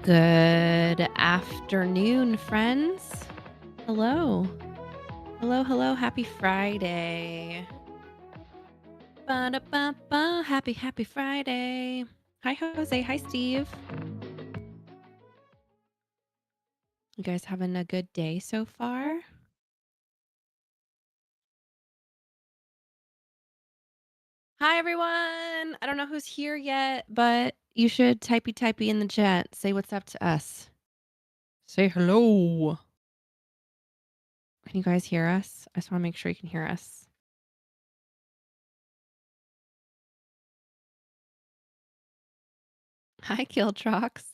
Good afternoon, friends. Hello. Hello, hello. Happy Friday. Ba-da-ba-ba. Happy Friday. Hi, Jose. Hi, Steve. You guys having a good day so far? Hi, everyone. I don't know who's here yet, but you should typey in the chat. Say what's up to us. Say hello. Can you guys hear us? I just want to make sure you can hear us. Hi, Killtrox.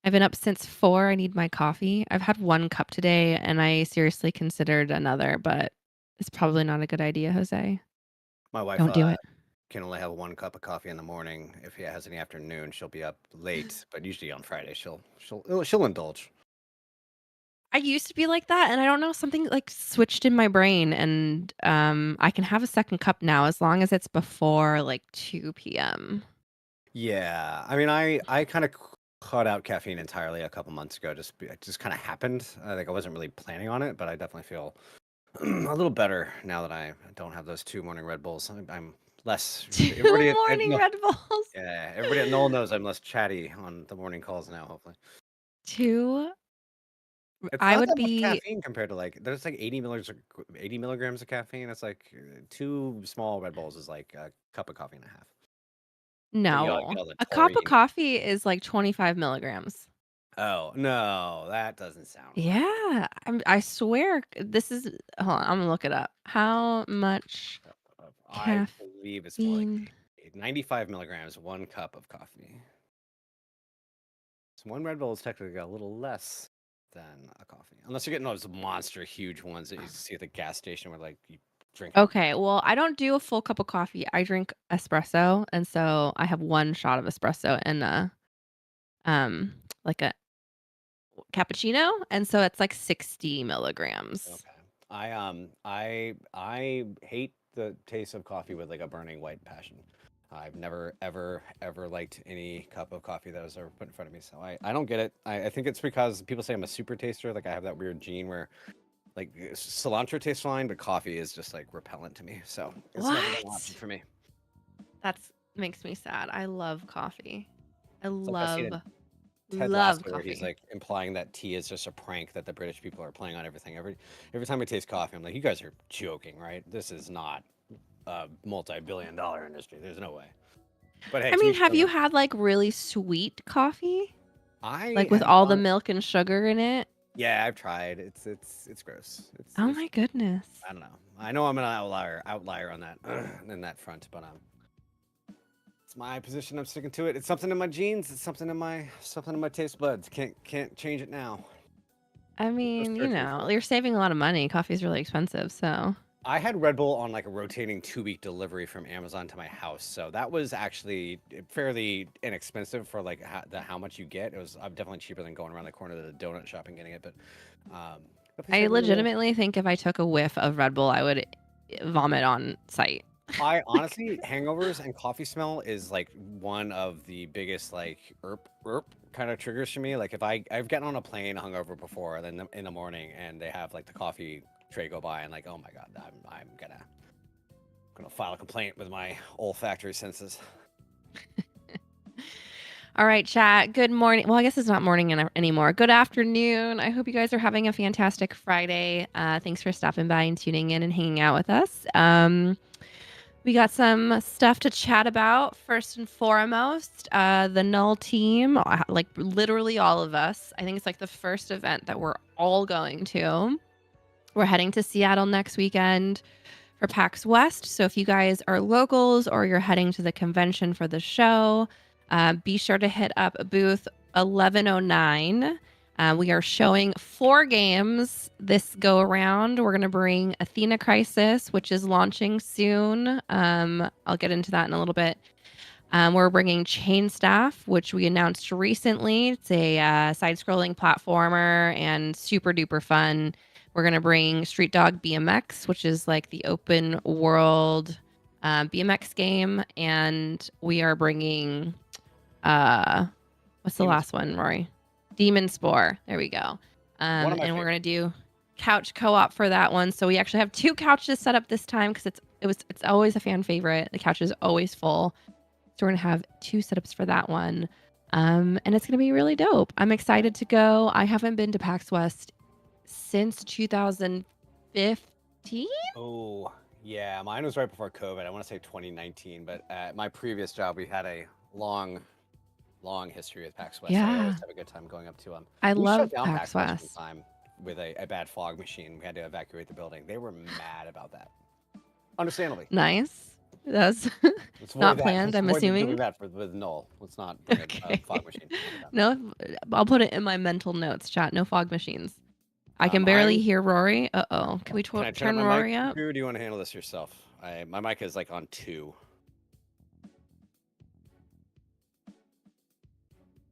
I've been up since 4. I need my coffee. I've had 1 cup today, and I seriously considered another, but it's probably not a good idea, Jose. My wife Don't do it. can only have 1 cup of coffee in the morning. If he has any afternoon, she'll be up late, but usually on Friday she'll indulge. I used to be like that, and I don't know, something, like, switched in my brain, and, I can have a 2nd cup now as long as it's before, like, 2 PM. Yeah, I mean, I kind of cut out caffeine entirely a couple months ago. It just kind of happened. I think I wasn't really planning on it, but I definitely feel a little better now that I don't have those 2 morning Red Bulls. I'm less. 2 Everybody, morning Red Bulls. yeah, everybody at Null knows I'm less chatty on the morning calls now. Hopefully. 2 It's I not would that much be caffeine compared to there's like 80 milligrams of caffeine. It's like 2 small Red Bulls is like a cup of coffee and a half. Then you no. get all the A cup of taurine. coffee is, like, 25 milligrams. Oh no, that doesn't sound right. Yeah, I swear this is hold on, I'm gonna look it up. How much I believe it's more like caffeine 95 milligrams, 1 cup of coffee. So 1 Red Bull is technically a little less than a coffee, unless you're getting those monster huge ones that you see at the gas station where like you drink it. Okay, well, I don't do a full cup of coffee. I drink espresso, and so I have 1 shot of espresso and um, like a cappuccino, and so it's like 60 milligrams. Okay. I hate the taste of coffee with like a burning white passion. I've never ever liked any cup of coffee that was ever put in front of me. So I don't get it. I think it's because people say I'm a super taster. Like I have that weird gene where like cilantro tastes fine, but coffee is just like repellent to me. So it's never been an option What? for me. That's makes me sad. I love coffee. I It's like I've seen a Ted love Lasso where he's coffee. like implying that tea is just a prank that the British people are playing on everything. Every time I taste coffee, I'm like, you guys are joking, right? This is not a multi-billion-dollar industry. There's no way. But hey, I to mean, each have their you own. had, like, really sweet coffee? I Like, with have all the done. milk and sugar in it? Yeah, I've tried. It's gross. Oh It's my goodness. I don't know. I know I'm an outlier on that in that front, but it's my position. I'm sticking to it. It's something in my genes. It's something in my taste buds. Can't change it now. I No mean, surgery for it. you're saving a lot of money. Coffee's really expensive, so I had Red Bull on like a rotating 2 week delivery from Amazon to my house, so that was actually fairly inexpensive for like how much you get. It was definitely cheaper than going around the corner to the donut shop and getting it, but definitely I saved a little bit. legitimately think if I took a whiff of Red Bull, I would vomit on sight. I Like, honestly, hangovers and coffee smell is like one of the biggest like erp kind of triggers for me. Like if I've gotten on a plane hungover before, and then in the morning, and they have like the coffee tray go by, and like, oh my god, I'm gonna file a complaint with my olfactory senses. all right, chat. Good morning. Well, I guess it's not morning anymore. Good afternoon. I hope you guys are having a fantastic Friday. Thanks for stopping by and tuning in and hanging out with us. We got some stuff to chat about. First and foremost, the Null team, like literally all of us. I think it's like the first event that we're all going to. We're heading to Seattle next weekend for PAX West. So if you guys are locals or you're heading to the convention for the show, be sure to hit up booth 1109. We are showing 4 games this go around. We're going to bring Athena Crisis, which is launching soon. I'll get into that in a little bit. We're bringing Chain Staff, which we announced recently. It's a side-scrolling platformer and super duper fun. We're gonna bring Street Dog BMX, which is like the open world BMX game, and we are bringing What's the Demon last one, Rory? Demon Spore. There we go. One of my And we're favorites. gonna do couch co-op for that one. So we actually have 2 couches set up this time because it's always a fan favorite. The couch is always full. So we're gonna have 2 setups for that one. And it's gonna be really dope. I'm excited to go. I haven't been to PAX West since 2015. Oh, yeah. Mine was right before COVID. I want to say 2019, but at my previous job, we had a long history with PAX West. So I Yeah, always have a good time going up to them. I We shut love down PAX PAX West one West. time with a bad fog machine. We had to evacuate the building. They were mad about that. Understandably. Nice. That's Let's not avoid that. planned, Let's I'm avoid doing assuming. that with Null. Let's not bring a Okay. fog machine into them. No, I'll put it in my mental notes, chat. No fog machines. I can barely I'm. hear Rory. Uh-oh. Can we Can I turn up turn my Rory mic, up? or do you want to handle this yourself? My mic is like on 2.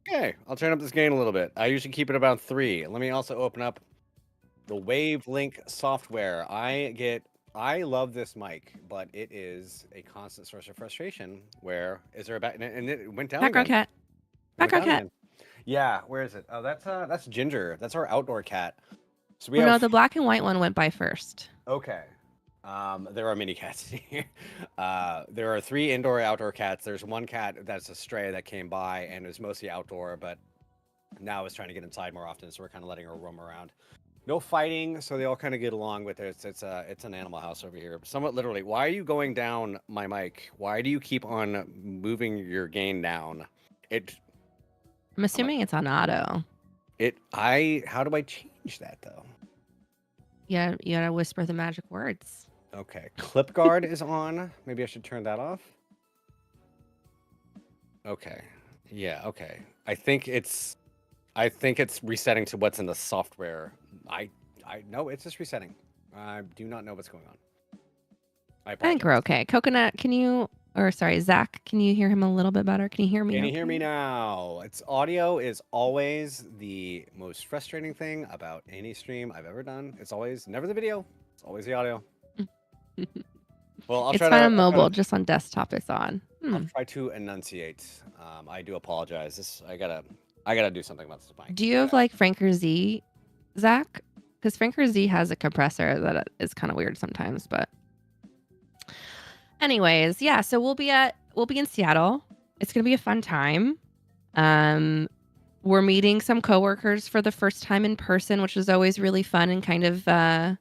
Okay, I'll turn up this gain a little bit. I usually keep it about 3. Let me also open up the Wavelink software. I love this mic, but it is a constant source of frustration. Where is there a back? And it went down Background again. cat. Background cat. Yeah, where is it? Oh, that's Ginger. That's our outdoor cat. So we Well, no, have the black and white one went by first. okay. There are mini cats here. There are 3 indoor outdoor cats. There's one cat that's a stray that came by and was mostly outdoor, but now is trying to get inside more often, so we're kind of letting her roam around. No fighting, so they all kind of get along with it. It's an animal house over here. Somewhat literally. Why are you going down my mic? Why do you keep on moving your gain down? I'm assuming it's on auto. How do I change that though? Yeah, you gotta whisper the magic words. Okay, clip guard is on. Maybe I should turn that off. Okay. Yeah, okay. I think it's resetting to what's in the software. I no, it's just resetting. I do not know what's going on. I think we're apologize. okay. Coconut, Zach, can you hear him a little bit better? Can you hear me? Can you okay? hear me now? Audio is always the most frustrating thing about any stream I've ever done. It's always never the video. It's always the audio. Well, It's fine on mobile, just on desktop it's on. I'll try to enunciate. I do apologize. I gotta do something about this mic. Do you have like Franker Z, Zach? Because Franker Z has a compressor that is kind of weird sometimes, but anyways, yeah. So we'll be in Seattle. It's gonna be a fun time. We're meeting some coworkers for the first time in person, which is always really fun and kind of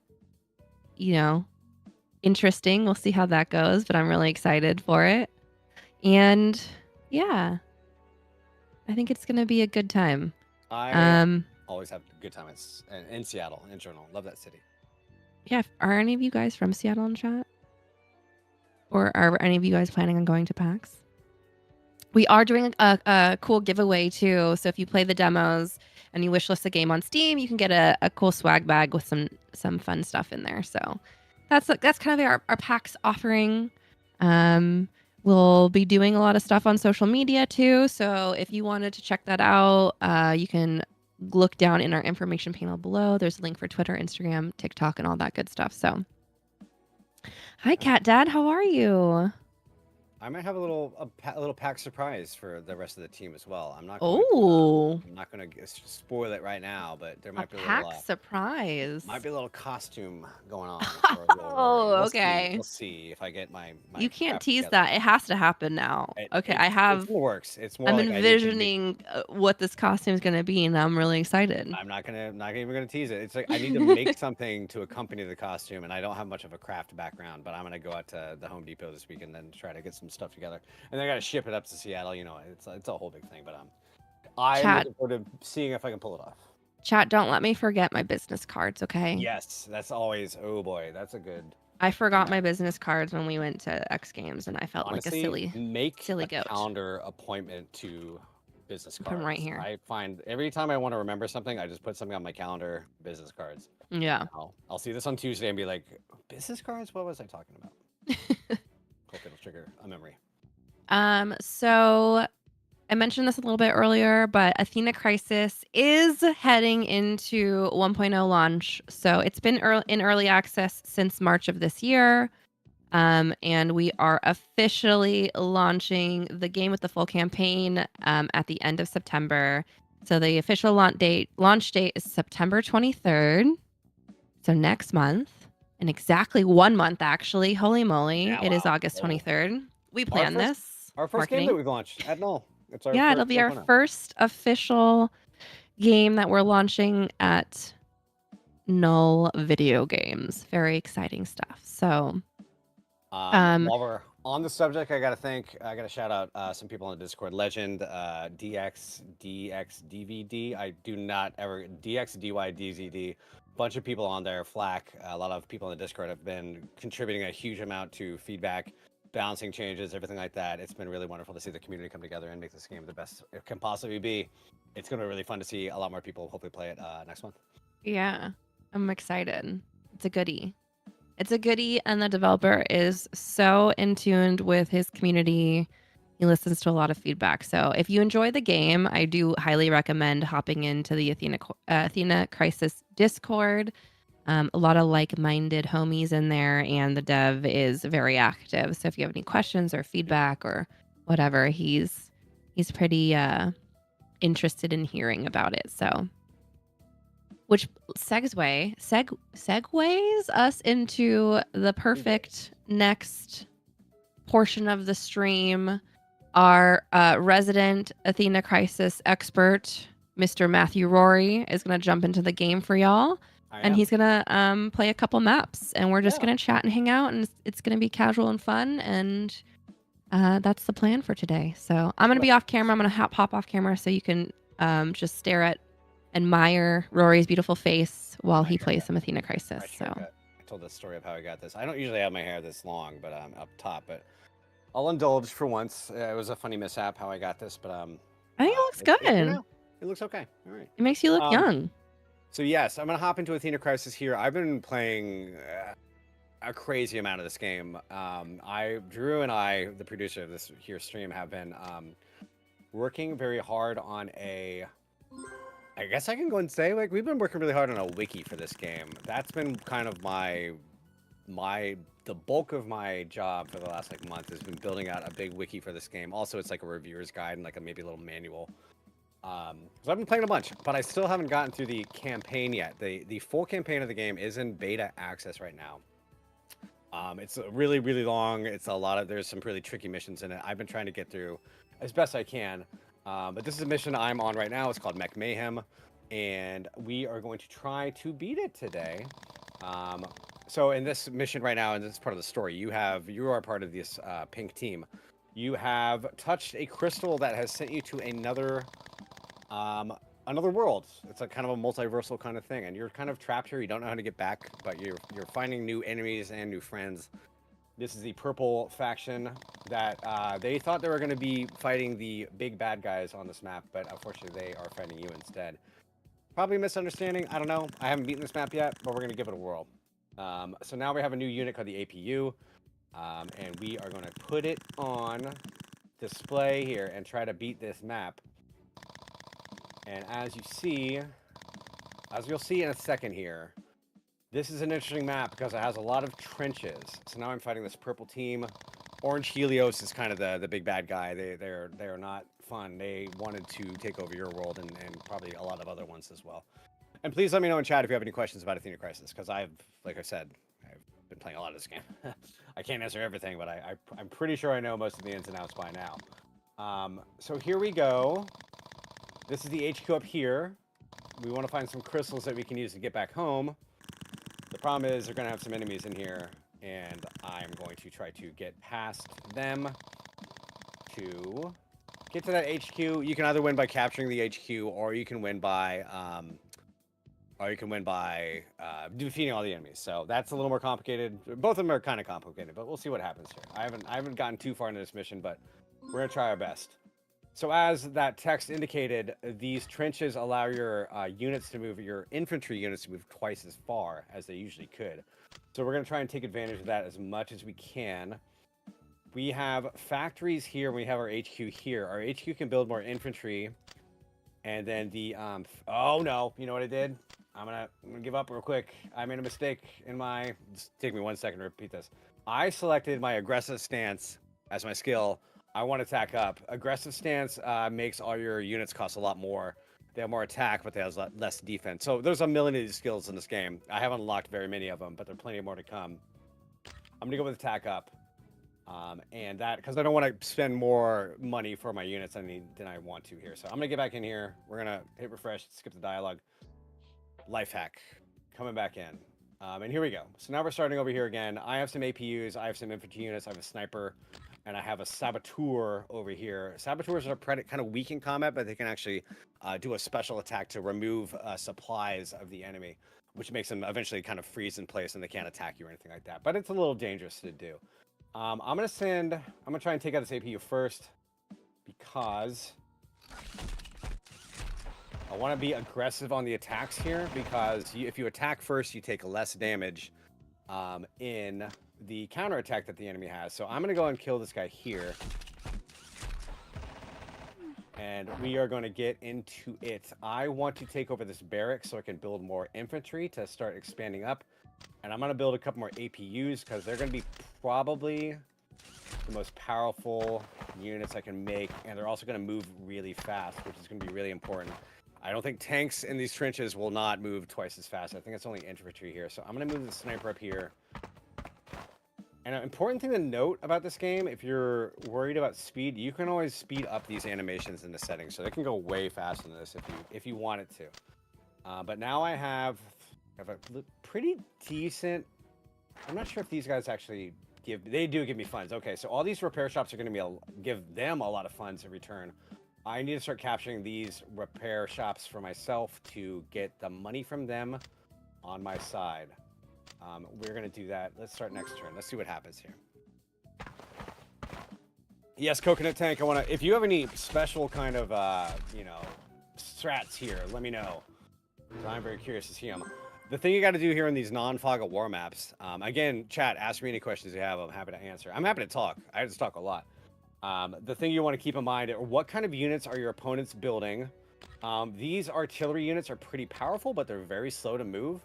interesting. We'll see how that goes, but I'm really excited for it. And yeah, I think it's gonna be a good time. I always have a good time in Seattle in general. Love that city. Yeah, are any of you guys from Seattle in chat? Or are any of you guys planning on going to PAX? We are doing a cool giveaway too. So if you play the demos and you wishlist a game on Steam, you can get a cool swag bag with some fun stuff in there. So that's kind of our PAX offering. We'll be doing a lot of stuff on social media too. So if you wanted to check that out, you can look down in our information panel below. There's a link for Twitter, Instagram, TikTok, and all that good stuff. So hi, Cat Dad. How are you? I might have a little pack surprise for the rest of the team as well. I'm not going to spoil it right now, but there might be a little surprise. Might be a little costume going on. Okay. We'll see if I get my you can't tease together. That. It has to happen now. It's in the works. It's more. I'm like envisioning what this costume is going to be, and I'm really excited. I'm not even gonna tease it. It's like I need to make something to accompany the costume, and I don't have much of a craft background. But I'm gonna go out to the Home Depot this week and then try to get some stuff together. And then I gotta ship it up to Seattle. You know, it's a whole big thing. But I'm looking forward to seeing if I can pull it off. Chat, don't let me forget my business cards, okay? Yes, that's always. Oh boy, that's a good. I forgot my business cards when we went to X Games, and I felt Honestly, like a silly goat. Calendar appointment to business cards. Put them right here. I find every time I want to remember something, I just put something on my calendar. Business cards. Yeah. I'll see this on Tuesday and be like, business cards? What was I talking about? Hope it'll trigger a memory. So I mentioned this a little bit earlier, but Athena Crisis is heading into 1.0 launch. So it's been in early access since March of this year. And we are officially launching the game with the full campaign at the end of September. So the official launch date is September 23rd. So next month, in exactly 1 month, actually. Holy moly, Yeah, it is wow. August Oh. 23rd. We Our planned first this our first game that marketing. we've launched at Null. It's our Yeah, it'll first be our 1.0. first official game that we're launching at Null Video Games. Very exciting stuff. So, While we're on the subject, I gotta shout out some people on the Discord. Legend, DXDVD. I do not ever DXDYDZD. Bunch of people on there. Flack. A lot of people in the Discord have been contributing a huge amount to feedback, balancing changes, everything like that. It's been really wonderful to see the community come together and make this game the best it can possibly be. It's gonna be really fun to see a lot more people hopefully play it next month. yeah, I'm excited. It's a goodie. It's a goodie, and the developer is so in tuned with his community. He listens to a lot of feedback. So if you enjoy the game, I do highly recommend hopping into the Athena Crisis Discord. A lot of like-minded homies in there, and the dev is very active. So if you have any questions or feedback or whatever, he's pretty interested in hearing about it. So, which segues us into the perfect next portion of the stream. Our resident Athena Crisis expert, Mr. Matthew Rorie, is going to jump into the game for y'all. I And am. he's going to play a couple maps. And we're just Yeah. going to chat and hang out. And it's going to be casual and fun. And that's the plan for today. So I'm going to be off camera. I'm going to hop off camera so you can just admire Rory's beautiful face while he plays some Athena Crisis. So I told the story of how I got this. I don't usually have my hair this long, but up top. But I'll indulge for once. It was a funny mishap how I got this, but I think it looks it's here good. now. It looks okay. All right. It makes you look young. So yes, I'm gonna hop into Athena Crisis here. I've been playing a crazy amount of this game. Drew and I, the producer of this here stream, have been working very hard on a. I guess I can go and say like we've been working really hard on a wiki for this game. That's been kind of the bulk of my job for the last like month has been building out a big wiki for this game. Also, it's like a reviewer's guide and like maybe a little manual. So I've been playing a bunch, but I still haven't gotten through the campaign yet. The full campaign of the game is in beta access right now. It's really, really long. There's some really tricky missions in it. I've been trying to get through as best I can. But this is a mission I'm on right now. It's called Mech Mayhem. And we are going to try to beat it today. So in this mission right now, and this is part of the story, you are part of this pink team. You have touched a crystal that has sent you to another world. It's a kind of a multiversal kind of thing, and you're kind of trapped here. You don't know how to get back, but you're finding new enemies and new friends. This is the purple faction that they thought they were going to be fighting the big bad guys on this map, but unfortunately they are fighting you instead. Probably a misunderstanding. I don't know. I haven't beaten this map yet, but we're going to give it a whirl. So now we have a new unit called the APU, and we are going to put it on display here and try to beat this map. And as you'll see in a second here, this is an interesting map because it has a lot of trenches. So now I'm fighting this purple team. Orange Helios is kind of the big bad guy. They're not fun. They wanted to take over your world and probably a lot of other ones as well. And please let me know in chat if you have any questions about Athena Crisis, because like I said, I've been playing a lot of this game. I can't answer everything, but I'm pretty sure I know most of the ins and outs by now. So here we go. This is the HQ up here. We want to find some crystals that we can use to get back home. The problem is they're going to have some enemies in here, and I'm going to try to get past them to get to that HQ. You can either win by capturing the HQ, or you can win by defeating all the enemies. So that's a little more complicated. Both of them are kind of complicated, but we'll see what happens here. I haven't gotten too far into this mission, but we're gonna try our best. So as that text indicated, these trenches allow your your infantry units to move twice as far as they usually could. So we're going to try and take advantage of that as much as we can. We have factories here. We have our HQ here. Our HQ can build more infantry. And then oh no, you know what I did? I'm gonna give up real quick. I made a mistake in just take me 1 second to repeat this. I selected my aggressive stance as my skill. I want to attack up. Aggressive stance makes all your units cost a lot more. They have more attack, but they have less defense. So there's a million of these skills in this game. I haven't unlocked very many of them, but there are plenty more to come. I'm gonna go with attack up, and that because I don't want to spend more money for my units than I want to here. So I'm gonna get back in here. We're gonna hit refresh, skip the dialogue. Life hack, coming back in. And here we go. So now we're starting over here again. I have some APUs, I have some infantry units, I have a sniper, and I have a saboteur over here. Saboteurs are kind of weak in combat, but they can actually do a special attack to remove supplies of the enemy, which makes them eventually kind of freeze in place and they can't attack you or anything like that. But it's a little dangerous to do. I'm gonna try and take out this APU first because I want to be aggressive on the attacks here because if you attack first, you take less damage in the counterattack that the enemy has. So I'm going to go and kill this guy here. And we are going to get into it. I want to take over this barracks so I can build more infantry to start expanding up. And I'm going to build a couple more APUs because they're going to be probably the most powerful units I can make. And they're also going to move really fast, which is going to be really important. I don't think tanks in these trenches will not move twice as fast. I think it's only infantry here. So I'm going to move the sniper up here. And an important thing to note about this game, if you're worried about speed, you can always speed up these animations in the settings. So they can go way faster than this if you want it to. But now I have a pretty decent... I'm not sure if these guys actually they do give me funds. Okay, so all these repair shops are going to give them a lot of funds in return. I need to start capturing these repair shops for myself to get the money from them on my side. We're going to do that. Let's start next turn. Let's see what happens here. Yes, Coconut Tank, if you have any special kind of, strats here, let me know. I'm very curious to see them. The thing you got to do here in these non-Fog of War maps, again, chat, ask me any questions you have. I'm happy to answer. I'm happy to talk. I just talk a lot. The thing you want to keep in mind are what kind of units are your opponents building. These artillery units are pretty powerful, but they're very slow to move.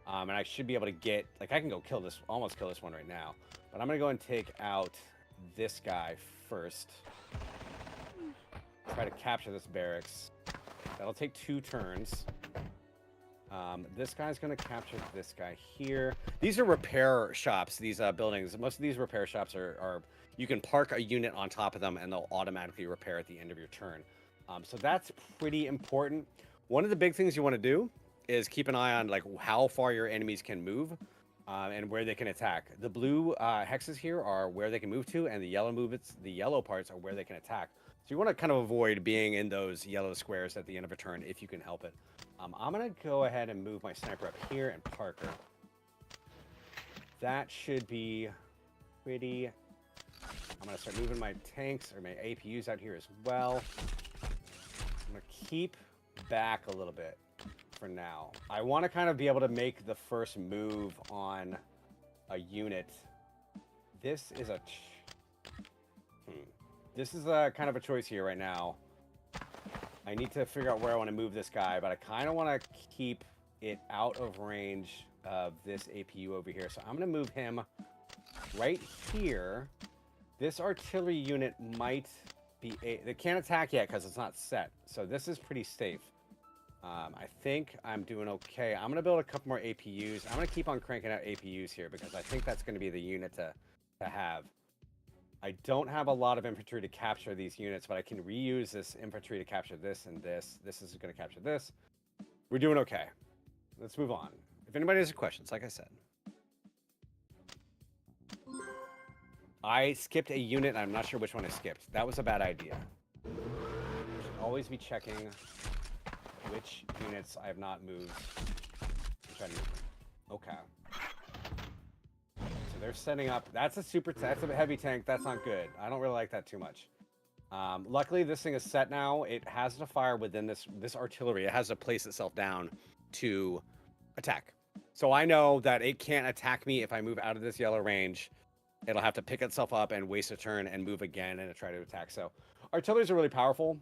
And I should be able to get, I can go almost kill this one right now. But I'm going to go and take out this guy first. Try to capture this barracks. That'll take 2 turns. This guy's going to capture this guy here. These are repair shops, these buildings. Most of these repair shops are you can park a unit on top of them and they'll automatically repair at the end of your turn. So that's pretty important. One of the big things you want to do is keep an eye on how far your enemies can move and where they can attack. The blue hexes here are where they can move to, and the yellow parts are where they can attack. So you want to kind of avoid being in those yellow squares at the end of a turn if you can help it. I'm going to go ahead and move my sniper up here and park her. That should be pretty... I'm going to start moving my tanks or my APUs out here as well. I'm going to keep back a little bit for now. I want to kind of be able to make the first move on a unit. This is a... This is a kind of a choice here right now. I need to figure out where I want to move this guy, but I kind of want to keep it out of range of this APU over here. So I'm going to move him right here. This artillery unit might be... They can't attack yet because it's not set. So this is pretty safe. I think I'm doing okay. I'm going to build a couple more APUs. I'm going to keep on cranking out APUs here because I think that's going to be the unit to have. I don't have a lot of infantry to capture these units, but I can reuse this infantry to capture this and this. This is going to capture this. We're doing okay. Let's move on. If anybody has questions, like I said. I skipped a unit, and I'm not sure which one I skipped. That was a bad idea. Should always be checking which units I have not moved. Try to move them. Okay. So they're setting up. That's a heavy tank. That's not good. I don't really like that too much. Luckily, this thing is set now. It has to fire within this artillery. It has to place itself down to attack. So I know that it can't attack me if I move out of this yellow range. It'll have to pick itself up and waste a turn and move again and try to attack. So artilleries are really powerful,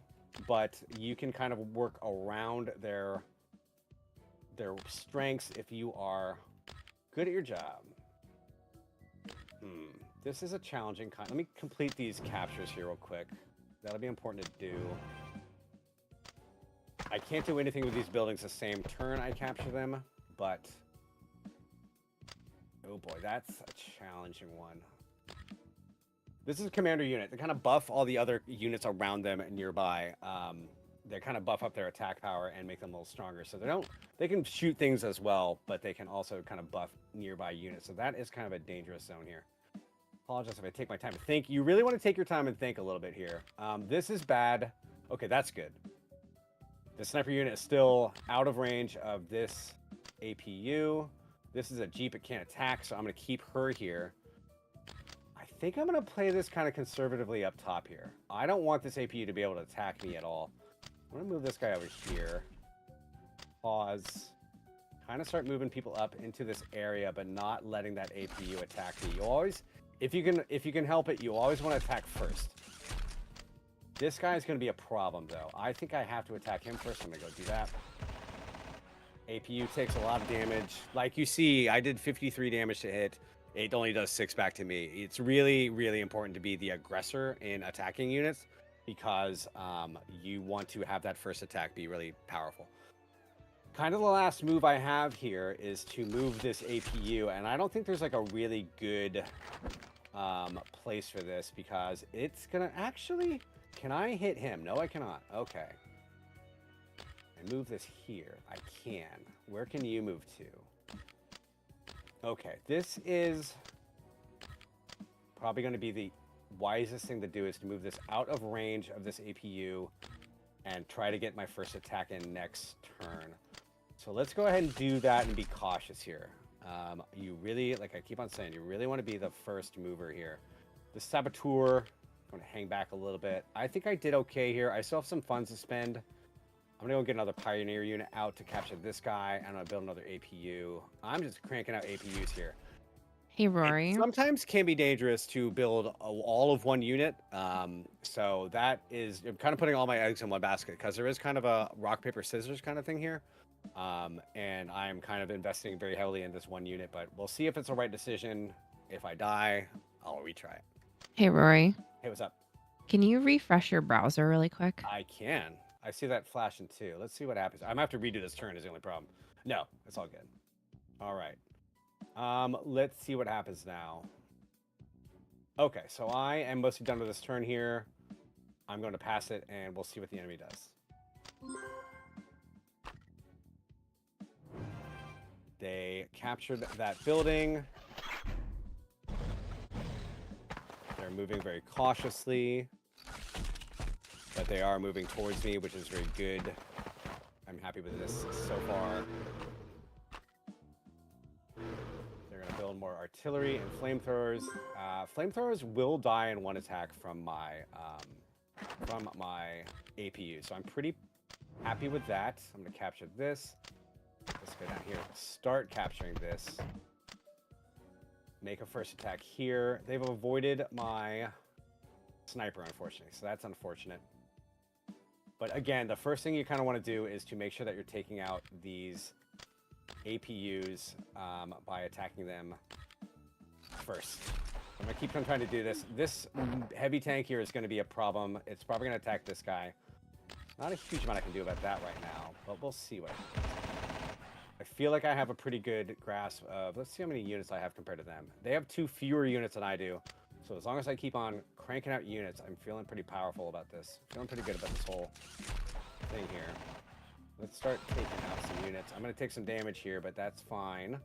but you can kind of work around their strengths if you are good at your job. This is a challenging kind. Let me complete these captures here real quick. That'll be important to do. I can't do anything with these buildings the same turn I capture them, but... Oh boy, that's a challenging one. This is a commander unit. They kind of buff all the other units around them and nearby. They kind of buff up their attack power and make them a little stronger. So they can shoot things as well, but they can also kind of buff nearby units. So that is kind of a dangerous zone here. Apologize if I take my time to think. You really want to take your time and think a little bit here. This is bad. Okay, that's good. The sniper unit is still out of range of this APU. This is a Jeep, it can't attack, so I'm going to keep her here. I think I'm going to play this kind of conservatively up top here. I don't want this APU to be able to attack me at all. I'm going to move this guy over here. Pause. Kind of start moving people up into this area, but not letting that APU attack me. You always, if you can help it, you always want to attack first. This guy is going to be a problem, though. I think I have to attack him first. I'm going to go do that. APU takes a lot of damage. Like you see, I did 53 damage to hit. It only does 6 back to me. It's really, really important to be the aggressor in attacking units because you want to have that first attack be really powerful. Kind of the last move I have here is to move this APU, and I don't think there's like a really good place for this because it's going to actually... Can I hit him? No, I cannot. Okay. And move this here. I can. Where can you move to? Okay, this is probably going to be the wisest thing to do is to move this out of range of this APU and try to get my first attack in next turn. So let's go ahead and do that and be cautious here. You really, like I keep on saying, you really want to be the first mover here. The Saboteur, I'm going to hang back a little bit. I think I did okay here. I still have some funds to spend. I'm going to go get another Pioneer unit out to capture this guy. I'm going to build another APU. I'm just cranking out APUs here. Hey, Rorie. It sometimes can be dangerous to build all of one unit. So that is, I'm kind of putting all my eggs in one basket because there is kind of a rock, paper, scissors kind of thing here. And I'm kind of investing very heavily in this one unit, but we'll see if it's the right decision. If I die, I'll retry it. Hey, Rorie. Hey, what's up? Can you refresh your browser really quick? I can. I see that flashing too. Let's see what happens. I'm gonna have to redo this turn is the only problem. No, it's all good. All right. Let's see what happens now. Okay, so I am mostly done with this turn here. I'm going to pass it and we'll see what the enemy does. They captured that building. They're moving very cautiously, but they are moving towards me, which is very good. I'm happy with this so far. They're going to build more artillery and flamethrowers. Flamethrowers will die in one attack from my APU, so I'm pretty happy with that. I'm going to capture this. Let's go down here. Start capturing this. Make a first attack here. They've avoided my sniper, unfortunately, so that's unfortunate. But again, the first thing you kind of want to do is to make sure that you're taking out these APUs by attacking them first. I'm going to keep on trying to do this. This heavy tank here is going to be a problem. It's probably going to attack this guy. Not a huge amount I can do about that right now, but we'll see what happens. I feel like I have a pretty good grasp of, let's see how many units I have compared to them. They have 2 fewer units than I do. So as long as I keep on cranking out units, I'm feeling pretty powerful about this. Feeling pretty good about this whole thing here. Let's start taking out some units. I'm going to take some damage here, but that's fine.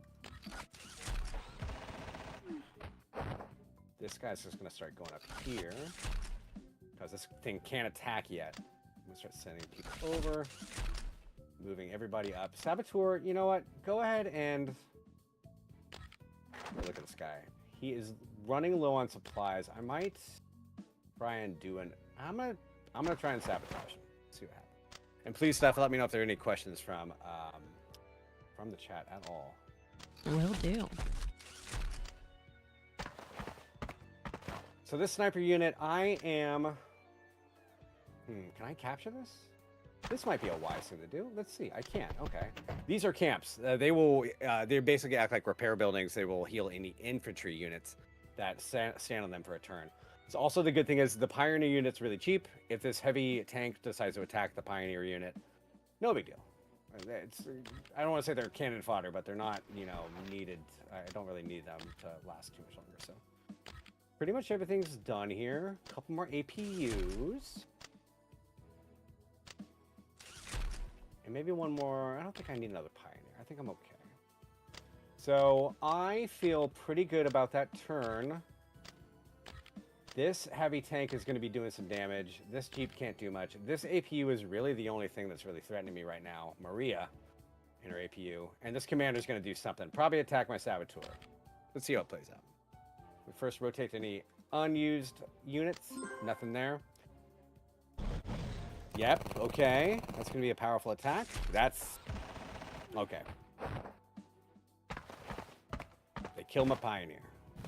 This guy's just going to start going up here because this thing can't attack yet. I'm going to start sending people over. Moving everybody up. Saboteur, you know what? Go ahead and look at this guy. He is running low on supplies. I might try and do an... I'm gonna try and sabotage him. See what happens. And please, Steph, let me know if there are any questions from the chat at all. Will do. So this sniper unit, I am... can I capture this? This might be a wise thing to do. Let's see. I can. Okay. These are camps. They basically act like repair buildings. They will heal any infantry units. that stand on them for a turn. So also the good thing is the Pioneer unit's really cheap. If this heavy tank decides to attack the Pioneer unit, no big deal. I don't want to say they're cannon fodder, but they're not, you know, needed. I don't really need them to last too much longer. So pretty much everything's done here. A couple more APUs. And maybe one more. I don't think I need another Pioneer. I think I'm okay. So I feel pretty good about that turn. This heavy tank is going to be doing some damage. This Jeep can't do much. This APU is really the only thing that's really threatening me right now. Maria in her APU. And this commander is going to do something. Probably attack my Saboteur. Let's see how it plays out. We first rotate any unused units. Nothing there. Yep, okay. That's going to be a powerful attack. That's... okay. They kill my Pioneer.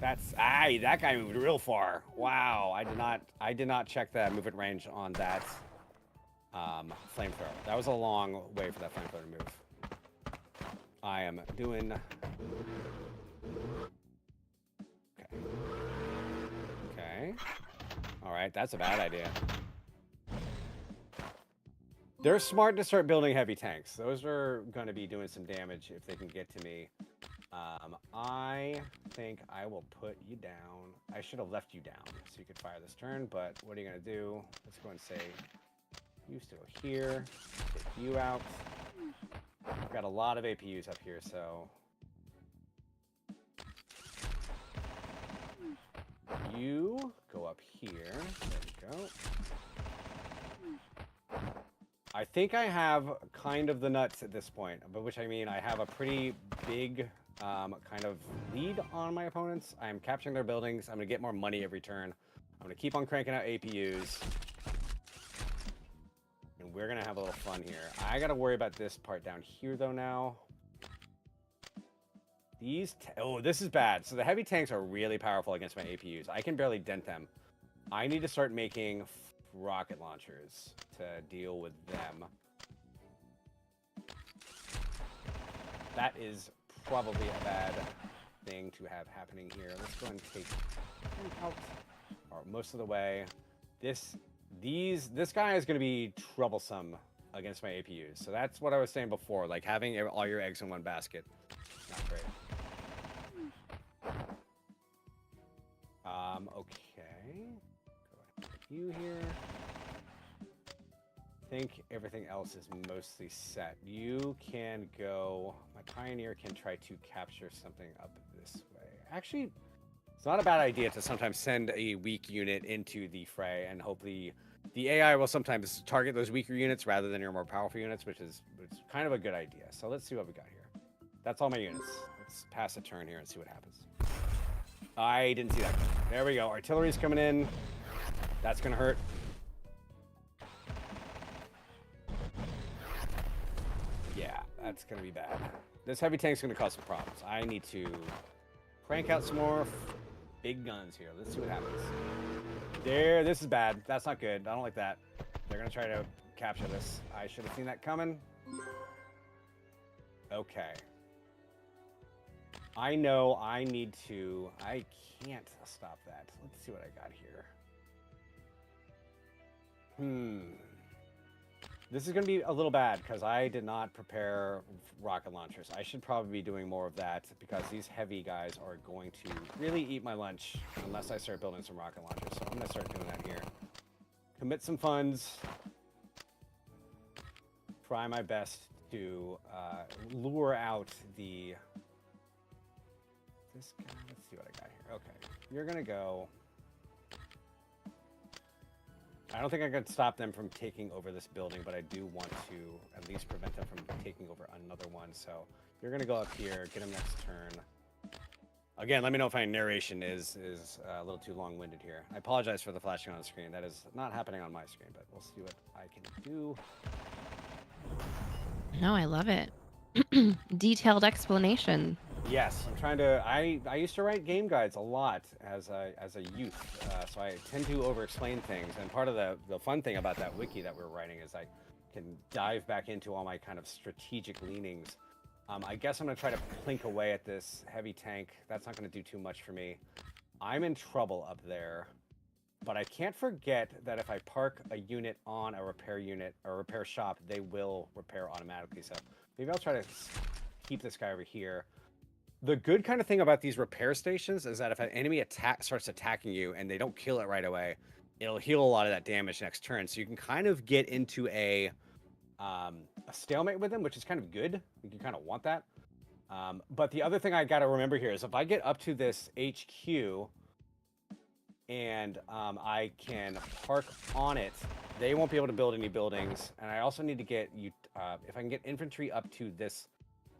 That's... aye, that guy moved real far. Wow, I did not check that movement range on that flamethrower. That was a long way for that flamethrower to move. I am doing... okay. Okay. Alright, that's a bad idea. They're smart to start building heavy tanks. Those are going to be doing some damage if they can get to me. I think I will put you down. I should have left you down so you could fire this turn, but what are you going to do? Let's go and say, you still here. Take you out. I've got a lot of APUs up here, so... you go up here. There we go. I think I have kind of the nuts at this point, by which I mean I have a pretty big kind of lead on my opponents. I'm capturing their buildings. I'm going to get more money every turn. I'm going to keep on cranking out APUs. And we're going to have a little fun here. I got to worry about this part down here, though, now. These... oh, this is bad. So the heavy tanks are really powerful against my APUs. I can barely dent them. I need to start making rocket launchers to deal with them. That is probably a bad thing to have happening here. Let's go and take him out or most of the way. This guy is going to be troublesome against my APUs. So that's what I was saying before, like having all your eggs in one basket. Not great. Okay. Go ahead and put you here. I think everything else is mostly set. You can go... my Pioneer can try to capture something up this way. Actually, it's not a bad idea to sometimes send a weak unit into the fray, and hopefully the AI will sometimes target those weaker units rather than your more powerful units, which is kind of a good idea. So let's see what we got here. That's all my units. Let's pass a turn here and see what happens. I didn't see that. There we go. Artillery's coming in. That's going to hurt. Yeah, that's going to be bad. This heavy tank's going to cause some problems. I need to crank out some more big guns here. Let's see what happens. There, this is bad. That's not good. I don't like that. They're going to try to capture this. I should have seen that coming. Okay. I know I need to... I can't stop that. Let's see what I got here. This is going to be a little bad because I did not prepare rocket launchers. I should probably be doing more of that because these heavy guys are going to really eat my lunch unless I start building some rocket launchers. So I'm going to start doing that here. Commit some funds. Try my best to lure out the... this guy, let's see what I got here. Okay, you're gonna go. I don't think I can stop them from taking over this building, but I do want to at least prevent them from taking over another one. So you're gonna go up here, get him next turn. Again, let me know if my narration is a little too long-winded here. I apologize for the flashing on the screen. That is not happening on my screen, but we'll see what I can do. No, I love it. Detailed explanation. Yes, I'm trying to. I used to write game guides a lot as a youth, so I tend to over-explain things. And part of the fun thing about that wiki that we're writing is I can dive back into all my kind of strategic leanings. I guess I'm gonna try to plink away at this heavy tank. That's not gonna do too much for me. I'm in trouble up there. But I can't forget that if I park a unit on a repair unit or repair shop, they will repair automatically. So maybe I'll try to keep this guy over here. The good kind of thing about these repair stations is that if an enemy starts attacking you and they don't kill it right away, it'll heal a lot of that damage next turn. So you can kind of get into a stalemate with them, which is kind of good. You can kind of want that. But the other thing I got to remember here is if I get up to this HQ and I can park on it, they won't be able to build any buildings. And I also need to get you, if I can get infantry up to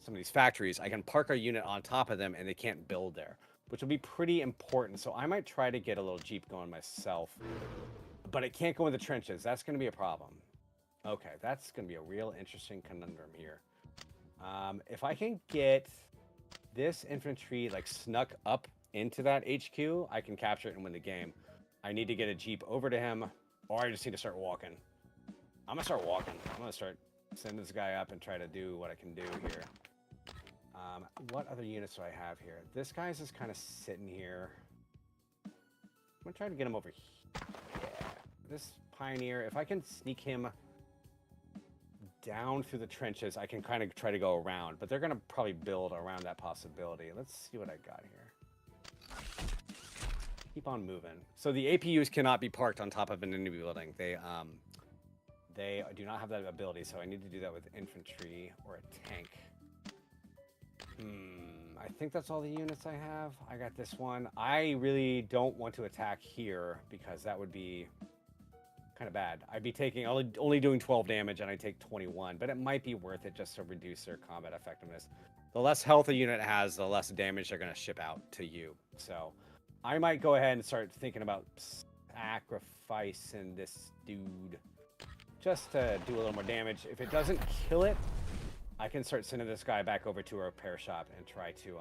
some of these factories, I can park a unit on top of them and they can't build there, which will be pretty important. So I might try to get a little Jeep going myself, but it can't go in the trenches. That's going to be a problem. Okay, that's going to be a real interesting conundrum here. If I can get this infantry like snuck up into that HQ, I can capture it and win the game. I need to get a Jeep over to him, or I just need to start walking. I'm going to start walking. I'm going to start sending this guy up and try to do what I can do here. What other units do I have here? This guy's just kind of sitting here. I'm going to try to get him over here. Yeah. This Pioneer, if I can sneak him down through the trenches, I can kind of try to go around, but they're going to probably build around that possibility. Let's see what I got here. Keep on moving. So the APUs cannot be parked on top of an enemy building. They do not have that ability, so I need to do that with infantry or a tank. I think that's all the units I have. I got this one. I really don't want to attack here because that would be kind of bad. I'd be taking only doing 12 damage and I take 21, but it might be worth it just to reduce their combat effectiveness. The less health a unit has, the less damage they're going to ship out to you. So I might go ahead and start thinking about sacrificing this dude just to do a little more damage. If it doesn't kill it, I can start sending this guy back over to a repair shop and try to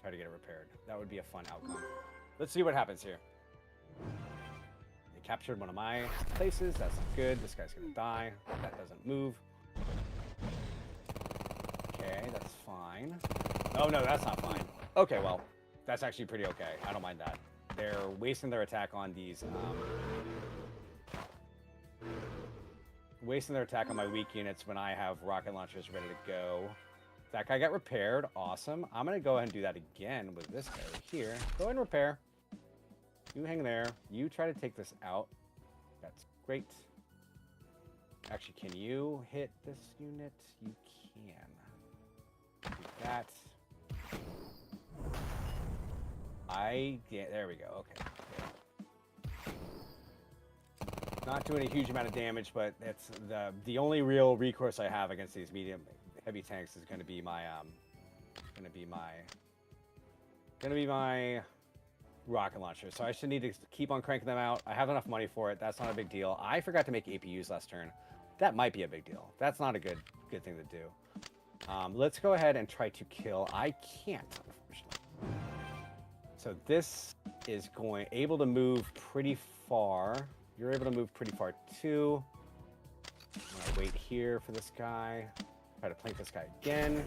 get it repaired. That would be a fun outcome. Let's see what happens here. They captured one of my places. That's not good. This guy's gonna die. That doesn't move. Okay, that's fine. Oh no, that's not fine. Okay, well, that's actually pretty okay. I don't mind that. They're wasting their attack on these my weak units when I have rocket launchers ready to go. That guy got repaired. Awesome. I'm going to go ahead and do that again with this guy right here. Go ahead and repair. You hang there. You try to take this out. That's great. Actually, can you hit this unit? You can. Do that. Yeah, there we go. Okay. Not doing a huge amount of damage, but it's the only real recourse I have against these medium heavy tanks is going to be my rocket launcher. So I should need to keep on cranking them out. I have enough money for it. That's not a big deal. I forgot to make APUs last turn. That might be a big deal. That's not a good thing to do. Let's go ahead and try to kill. I can't, unfortunately. So this is able to move pretty far. You're able to move pretty far too. I'm gonna wait here for this guy. Try to plank this guy again.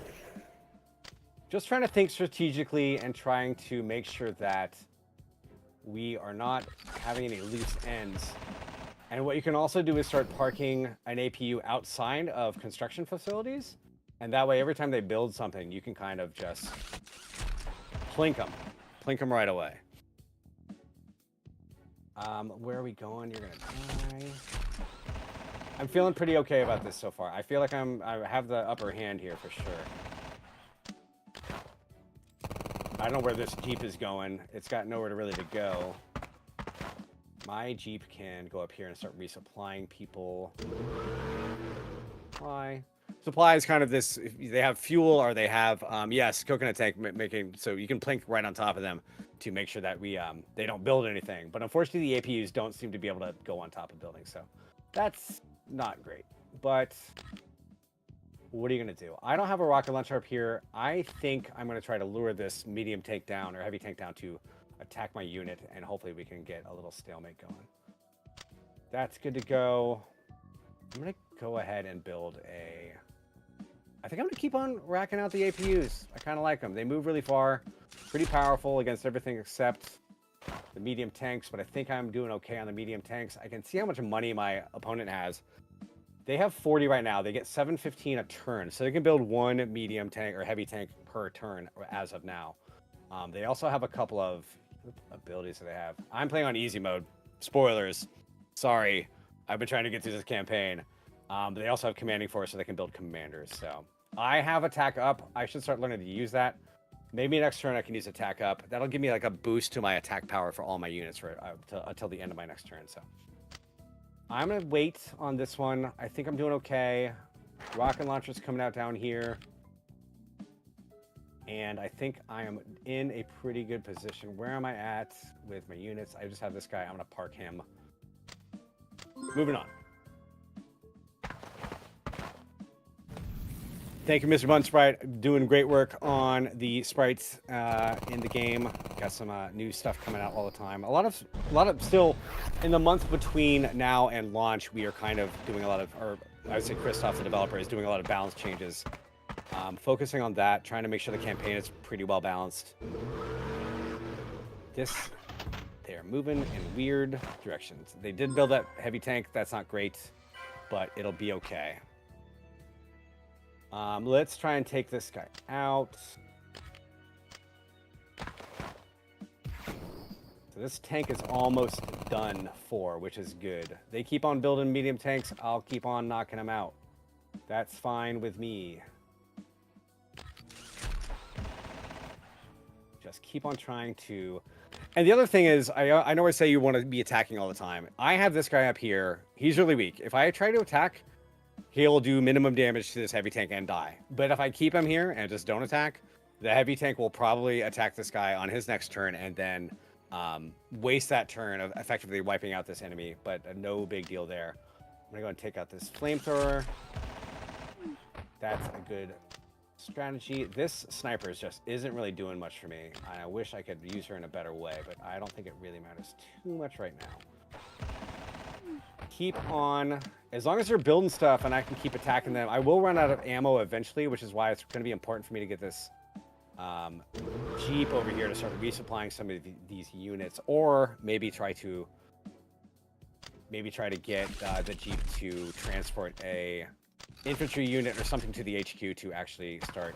Just trying to think strategically and trying to make sure that we are not having any loose ends. And what you can also do is start parking an APU outside of construction facilities. And that way, every time they build something, you can kind of just plink them right away. Where are we going? You're gonna die. I'm feeling pretty okay about this so far. I feel like I have the upper hand here for sure. I don't know where this Jeep is going. It's got nowhere really to go. My Jeep can go up here and start resupplying people. Supply is kind of this, if they have fuel or they have, yes, coconut tank making, so you can plink right on top of them to make sure that they don't build anything. But unfortunately, the APUs don't seem to be able to go on top of buildings, so that's not great. But what are you going to do? I don't have a rocket launcher up here. I think I'm going to try to lure this medium tank down or heavy tank down to attack my unit, and hopefully we can get a little stalemate going. That's good to go. I'm going to go ahead and build I think I'm going to keep on racking out the APUs. I kind of like them. They move really far. Pretty powerful against everything except the medium tanks, but I think I'm doing okay on the medium tanks. I can see how much money my opponent has. They have 40 right now. They get 715 a turn, so they can build one medium tank or heavy tank per turn as of now. They also have a couple of abilities that they have. I'm playing on easy mode. Spoilers. Sorry. I've been trying to get through this campaign. But they also have commanding force, so they can build commanders. So I have attack up. I should start learning to use that. Maybe next turn I can use attack up. That'll give me like a boost to my attack power for all my units for until the end of my next turn. So I'm gonna wait on this one. I think I'm doing okay. Rocket launcher's coming out down here. And I think I am in a pretty good position. Where am I at with my units? I just have this guy. I'm gonna park him. Moving on. Thank you, Mr. Bun Sprite. Doing great work on the sprites in the game. Got some new stuff coming out all the time. A lot of still in the month between now and launch, we are kind of doing a lot of, or I would say Christoph, the developer, is doing a lot of balance changes. Focusing on that, trying to make sure the campaign is pretty well balanced. They're moving in weird directions. They did build that heavy tank. That's not great, but it'll be okay. Let's try and take this guy out. So this tank is almost done for, which is good. They keep on building medium tanks. I'll keep on knocking them out. That's fine with me. Just keep on trying to... And the other thing is, I know I say you want to be attacking all the time. I have this guy up here. He's really weak. If I try to attack, he'll do minimum damage to this heavy tank and die. But if I keep him here and just don't attack, the heavy tank will probably attack this guy on his next turn and then waste that turn of effectively wiping out this enemy. But no big deal there. I'm going to go and take out this flamethrower. That's a good strategy. This sniper just isn't really doing much for me. I wish I could use her in a better way, but I don't think it really matters too much right now. Keep on, as long as they're building stuff and I can keep attacking them. I will run out of ammo eventually, which is why it's going to be important for me to get this Jeep over here to start resupplying some of these units, or maybe try to get the Jeep to transport a infantry unit or something to the HQ to actually start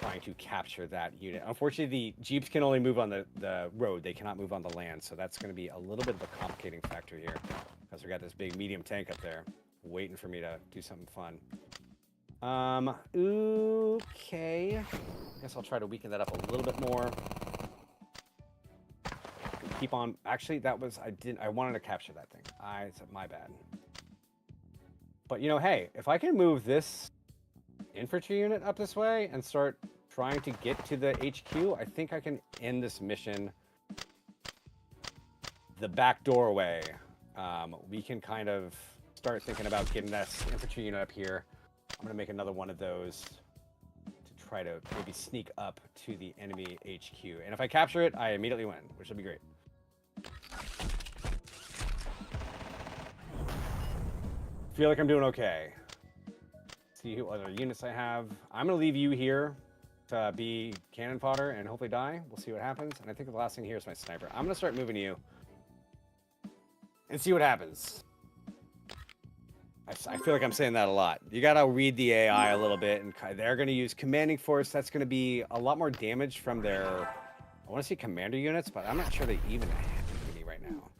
trying to capture that unit. Unfortunately, the Jeeps can only move on the road. They cannot move on the land, so that's going to be a little bit of a complicating factor here, because we got this big medium tank up there waiting for me to do something fun. Okay. I guess I'll try to weaken that up a little bit more. Keep on. Actually, that was... I wanted to capture that thing. My bad. But, you know, hey, if I can move this infantry unit up this way and start trying to get to the HQ, I think I can end this mission the back doorway. We can kind of start thinking about getting this infantry unit up here. I'm going to make another one of those to try to maybe sneak up to the enemy HQ. And if I capture it, I immediately win, which will be great. Feel like I'm doing okay. See what other units I have. I'm going to leave you here to be cannon fodder and hopefully die. We'll see what happens. And I think the last thing here is my sniper. I'm going to start moving you and see what happens. I feel like I'm saying that a lot. You got to read the AI a little bit, and they're going to use commanding force. That's going to be a lot more damage from their... I want to see commander units, but I'm not sure they even have any right now.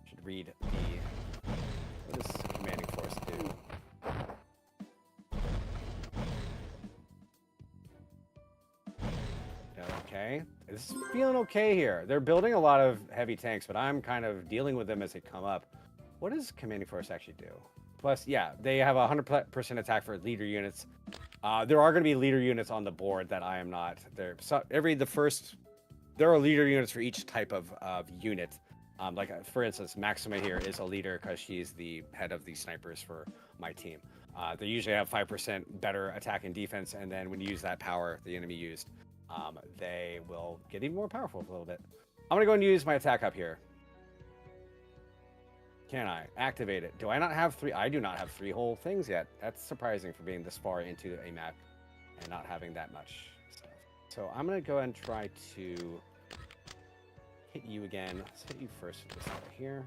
Should read the... What does commanding force do? Okay. It's feeling okay here. They're building a lot of heavy tanks, but I'm kind of dealing with them as they come up. What does commanding force actually do? Plus, yeah, they have 100% attack for leader units. There are going to be leader units on the board that I am not. There are leader units for each type of unit. Like, for instance, Maxima here is a leader because she's the head of the snipers for my team. They usually have 5% better attack and defense, and then when you use that power the enemy used, they will get even more powerful a little bit. I'm going to go and use my attack up here. Can I activate it? Do I not have three? I do not have 3 whole things yet. That's surprising for being this far into a map and not having that much stuff. So I'm going to go ahead and try to hit you again. Let's hit you first with this guy here.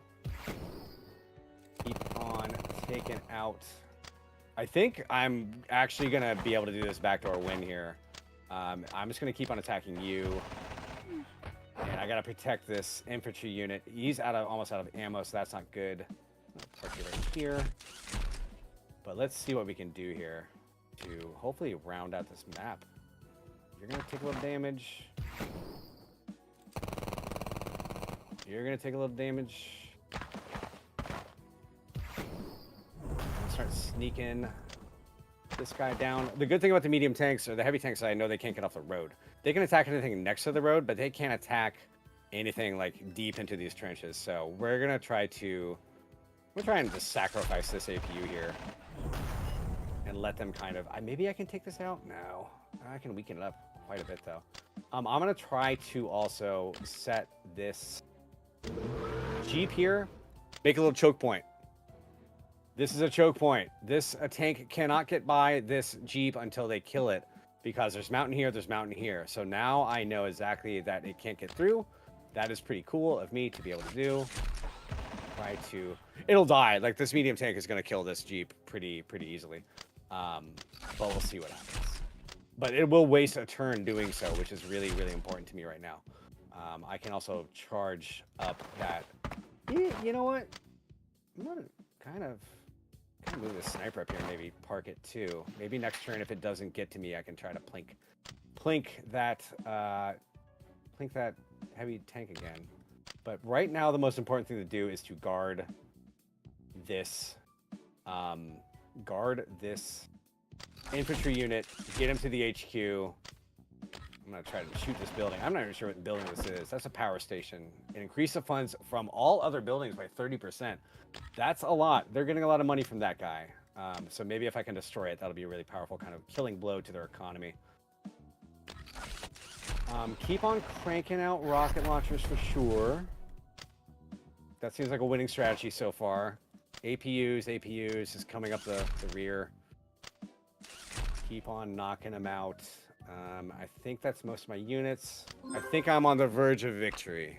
Keep on taking out. I think I'm actually going to be able to do this backdoor win here. I'm just going to keep on attacking you. And I got to protect this infantry unit. He's almost out of ammo, so that's not good. I'll park you right here. But let's see what we can do here to hopefully round out this map. You're going to take a little damage. You're going to take a little damage. Start sneaking this guy down. The good thing about the medium tanks or the heavy tanks, I know they can't get off the road. They can attack anything next to the road, but they can't attack anything like deep into these trenches. So we're gonna try to, we're trying to sacrifice this APU here and let them kind of. Maybe I can take this out. No, I can weaken it up quite a bit though. I'm gonna try to also set this Jeep here, make a little choke point. This is a choke point. A tank cannot get by this Jeep until they kill it because there's mountain here, there's mountain here. So now I know exactly that it can't get through. That is pretty cool of me to be able to do. It'll die. Like this medium tank is going to kill this Jeep pretty easily. But we'll see what happens. But it will waste a turn doing so, which is really important to me right now. I can also charge up that. You know what? I'm gonna kind of move the sniper up here and maybe park it too. Maybe next turn, if it doesn't get to me, I can try to plink that heavy tank again. But right now, the most important thing to do is to guard this infantry unit, get him to the HQ. I'm gonna try to shoot this building. I'm not even sure what building this is. That's a power station. And increase the funds from all other buildings by 30%. That's a lot. They're getting a lot of money from that guy. So maybe if I can destroy it, that'll be a really powerful kind of killing blow to their economy. Keep on cranking out rocket launchers for sure. That seems like a winning strategy so far. APUs is coming up the rear. Keep on knocking them out. I think that's most of my units. I think I'm on the verge of victory.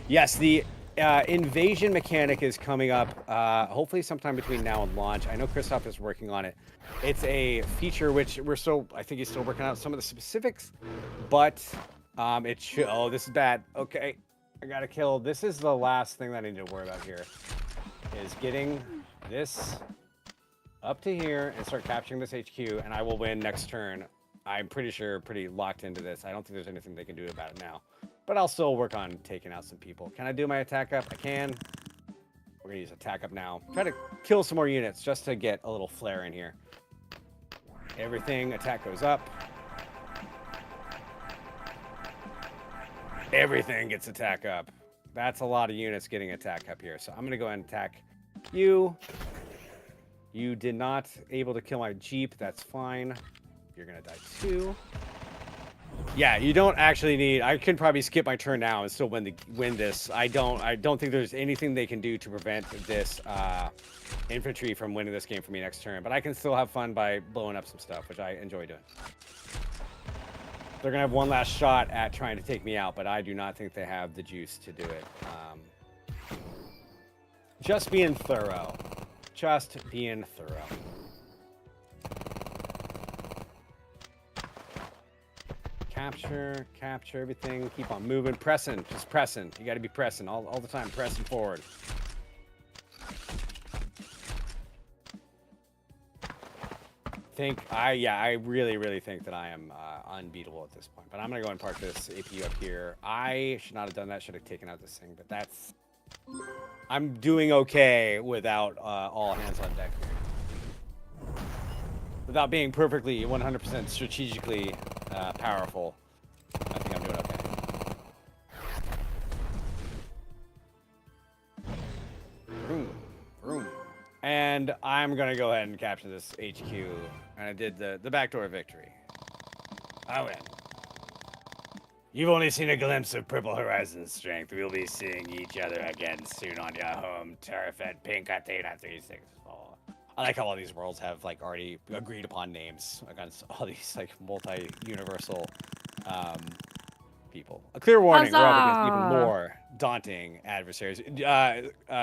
Yes, the invasion mechanic is coming up hopefully sometime between now and launch. I know Christoph is working on it. It's a feature which I think he's still working out some of the specifics, but it should. Oh, this is bad. Okay, I gotta kill. This is the last thing that I need to worry about here, is getting this up to here and start capturing this HQ, and I will win next turn. I'm pretty sure, pretty locked into this. I don't think there's anything they can do about it now. But I'll still work on taking out some people. Can I do my attack up? I can. We're going to use attack up now. Try to kill some more units just to get a little flare in here. Everything, attack goes up. Everything gets attack up. That's a lot of units getting attack up here. So I'm going to go ahead and attack you. You did not able to kill my Jeep. That's fine. You're going to die too. Yeah, you don't actually need. I could probably skip my turn now and still win this. I don't think there's anything they can do to prevent this infantry from winning this game for me next turn. But I can still have fun by blowing up some stuff, which I enjoy doing. They're gonna have one last shot at trying to take me out, but I do not think they have the juice to do it. Just being thorough. Just being thorough. Capture everything. Keep on moving. Pressing. Just pressing. You got to be pressing all the time. Pressing forward. I really think that I am unbeatable at this point. But I'm going to go and park this APU up here. I should not have done that. Should have taken out this thing. But that's... I'm doing okay without all hands on deck here. Without being perfectly 100% strategically powerful. I think I'm doing okay. Vroom. And I'm going to go ahead and capture this HQ. And I did the backdoor victory. I win. You've only seen a glimpse of Purple Horizon's strength. We'll be seeing each other again soon on your home turf at Pink Athena 364. I like how all these worlds have like already agreed upon names against all these like multi-universal people. A clear warning, we're up against even Huzzah! more daunting adversaries.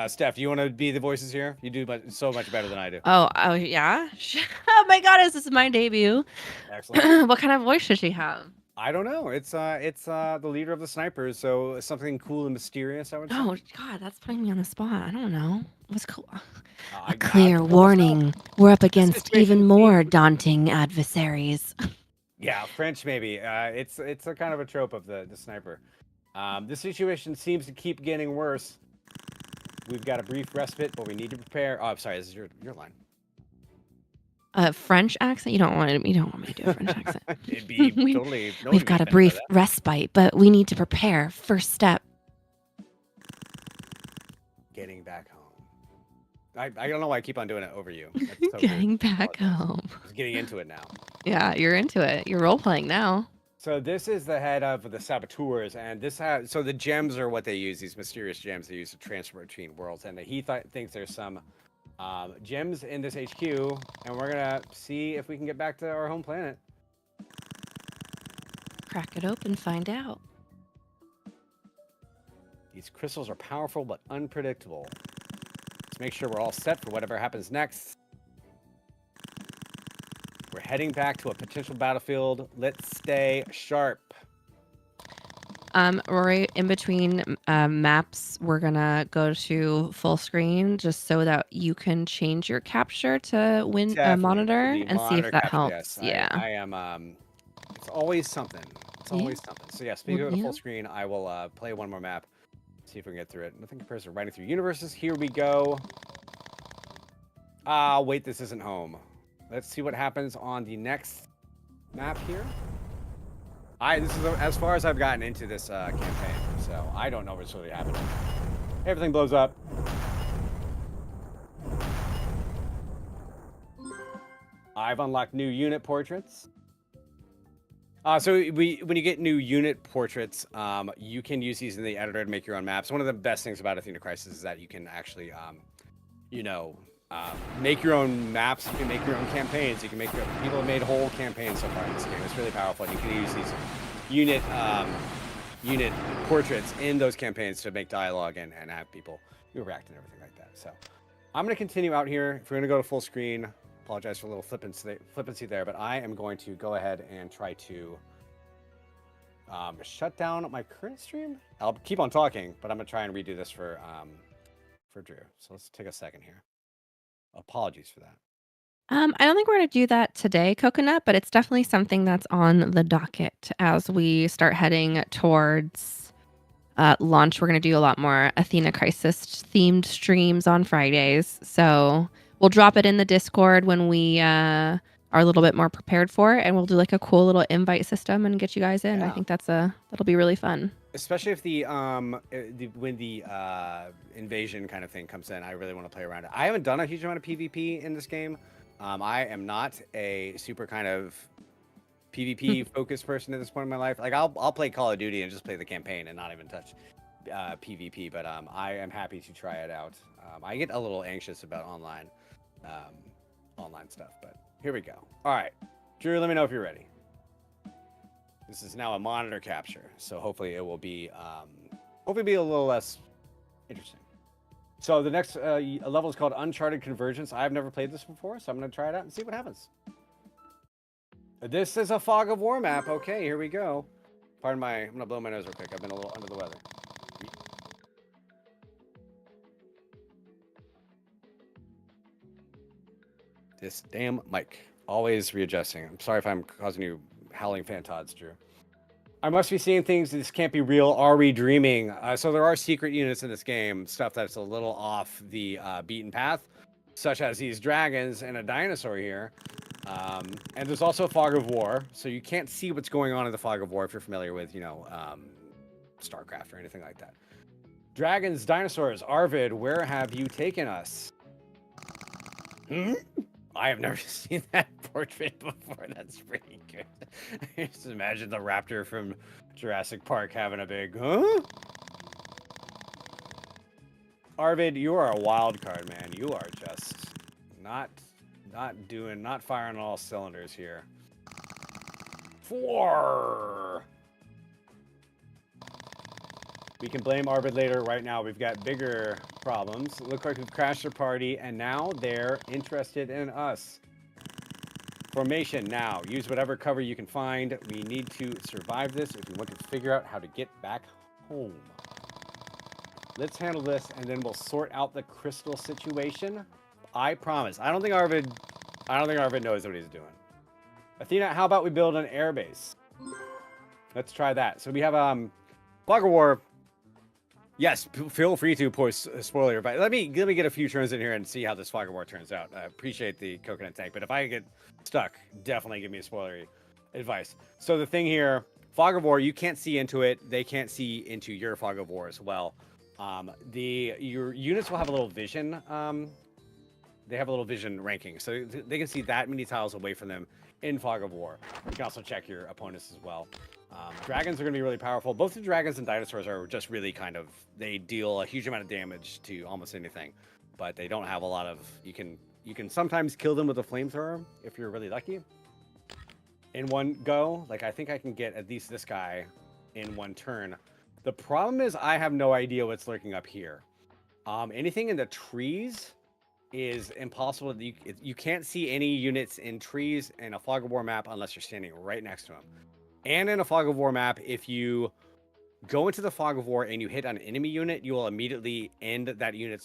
Steph, do you want to be the voices here? You do so much better than I do. Oh yeah. Oh my God, is this my debut? Excellent. What kind of voice should she have? I don't know. It's the leader of the snipers, so something cool and mysterious, I would say. Oh God, that's putting me on the spot. I don't know. What's cool? A I've clear told myself. warning. We're up The against situation even more seems daunting adversaries. Yeah, French maybe. It's a kind of a trope of the sniper. The situation seems to keep getting worse. We've got a brief respite, but we need to prepare. Oh, I'm sorry. This is your line. A French accent? You don't want me to do a French accent. It'd be totally. No one We've would be got a offended by brief that. respite, but we need to prepare. First step. Getting back home. I don't know why I keep on doing it over you. That's so Getting weird. back home. Just getting into it now. Yeah, you're into it. You're role playing now. So this is the head of the saboteurs, and so the gems are what they use. These mysterious gems they use to transfer between worlds, and he thinks there's some gems in this HQ, and we're gonna see if we can get back to our home planet. Crack it open, find out. These crystals are powerful but unpredictable. Let's make sure we're all set for whatever happens next. We're heading back to a potential battlefield. Let's stay sharp. Rory, in between maps, we're gonna go to full screen just so that you can change your capture to monitor The and see if monitor that capture, helps. yes. Yeah. I am. It's always something. It's always something. So yeah, speaking of the full screen, I will play one more map. See if we can get through it. Nothing compares to writing through universes. Here we go. Wait, this isn't home. Let's see what happens on the next map here. This is as far as I've gotten into this campaign, so I don't know what's really happening. Everything blows up. I've unlocked new unit portraits. So when you get new unit portraits, you can use these in the editor to make your own maps. One of the best things about Athena Crisis is that you can actually, make your own maps. You can make your own campaigns. You can make people have made whole campaigns so far in this game. It's really powerful. And you can use these unit portraits in those campaigns to make dialogue and have people react and everything like that. So I'm going to continue out here. If we're going to go to full screen, apologize for a little flippancy there, but I am going to go ahead and try to shut down my current stream. I'll keep on talking, but I'm going to try and redo this for Drew. So let's take a second here. Apologies for that. I don't think we're going to do that today, Coconut, but it's definitely something that's on the docket as we start heading towards launch. We're going to do a lot more Athena Crisis themed streams on Fridays. So we'll drop it in the Discord when we are a little bit more prepared for it, and we'll do like a cool little invite system and get you guys in. Yeah. I think that'll be really fun. Especially if when the invasion kind of thing comes in, I really want to play around it. I haven't done a huge amount of PvP in this game. I am not a super kind of PvP focused person at this point in my life. Like I'll play Call of Duty and just play the campaign and not even touch PvP. But I am happy to try it out. I get a little anxious about online stuff, but here we go. All right, Drew, let me know if you're ready. This is now a monitor capture, so hopefully it will be a little less interesting. So the next level is called Uncharted Convergence. I've never played this before, so I'm going to try it out and see what happens. This is a Fog of War map. Okay, here we go. I'm going to blow my nose real quick. I've been a little under the weather. This damn mic. Always readjusting. I'm sorry if I'm causing you howling fantods, Drew. I must be seeing things. This can't be real. Are we dreaming? So there are secret units in this game, stuff that's a little off the beaten path, such as these dragons and a dinosaur here. And there's also a Fog of War, so you can't see what's going on in the Fog of War if you're familiar with, StarCraft or anything like that. Dragons, dinosaurs, Arvid, where have you taken us? I have never seen that portrait before. That's pretty good. Just imagine the raptor from Jurassic Park having a big, huh? Arvid, you are a wild card, man. You are just not firing on all cylinders here. 4. We can blame Arvid later. Right now, we've got bigger problems. Look like we've crashed their party, and now they're interested in us. Formation now. Use whatever cover you can find. We need to survive this if we want to figure out how to get back home. Let's handle this, and then we'll sort out the crystal situation. I promise. I don't think Arvid knows what he's doing. Athena, how about we build an airbase? Let's try that. So we have Fog of War. Yes, feel free to post a spoiler, but let me get a few turns in here and see how this Fog of War turns out. I appreciate the coconut tank, but if I get stuck, definitely give me a spoilery advice. So the thing here, Fog of War, you can't see into it. They can't see into your Fog of War as well. Your units will have a little vision. They have a little vision ranking, so they can see that many tiles away from them in Fog of War. You can also check your opponents as well. Dragons are going to be really powerful. Both the dragons and dinosaurs are just really they deal a huge amount of damage to almost anything, but they don't have a lot of, you can sometimes kill them with a flamethrower if you're really lucky. In one go, like I think I can get at least this guy in one turn. The problem is I have no idea what's lurking up here. Anything in the trees is impossible. You can't see any units in trees in a Fog of War map unless you're standing right next to them. And in a Fog of War map, if you go into the Fog of War and you hit an enemy unit, you will immediately end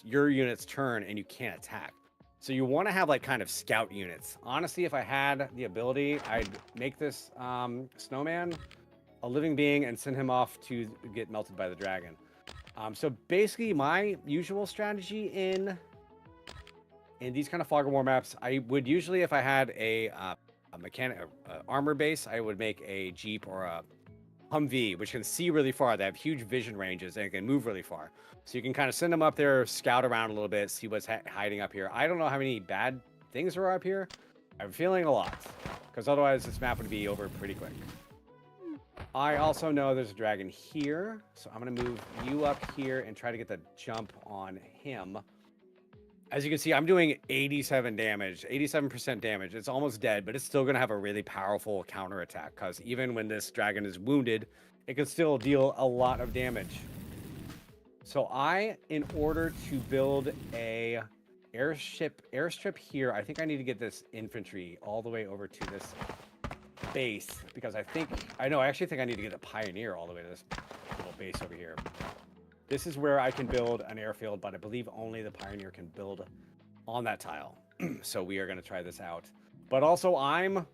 your unit's turn and you can't attack. So you want to have like kind of scout units. Honestly, if I had the ability, I'd make this snowman a living being and send him off to get melted by the dragon. So basically my usual strategy in these kind of Fog of War maps, I would usually, if I had a armor base, I would make a Jeep or a Humvee, which can see really far. They have huge vision ranges and can move really far. So you can kind of send them up there, scout around a little bit, see what's hiding up here. I don't know how many bad things are up here. I'm feeling a lot, because otherwise this map would be over pretty quick. I also know there's a dragon here, so I'm going to move you up here and try to get the jump on him. As you can see, I'm doing 87% damage. It's almost dead, but it's still going to have a really powerful counterattack, because even when this dragon is wounded, it can still deal a lot of damage. So in order to build a airstrip here, I think I need to get this infantry all the way over to this base, because I actually think I need to get the pioneer all the way to this little base over here. This is where I can build an airfield, but I believe only the pioneer can build on that tile. So we are going to try this out. But also I'm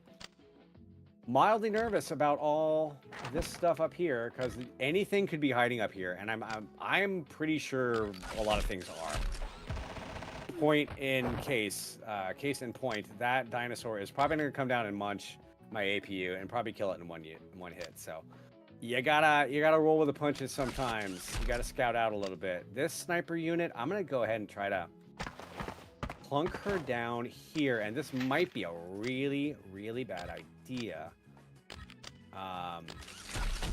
mildly nervous about all this stuff up here, because anything could be hiding up here, and I'm pretty sure a lot of things are. Case in point, that dinosaur is probably going to come down and munch my APU and probably kill it in one hit. So you gotta roll with the punches sometimes. You gotta scout out a little bit. This sniper unit, I'm gonna go ahead and try to plunk her down here, and this might be a really, really bad idea.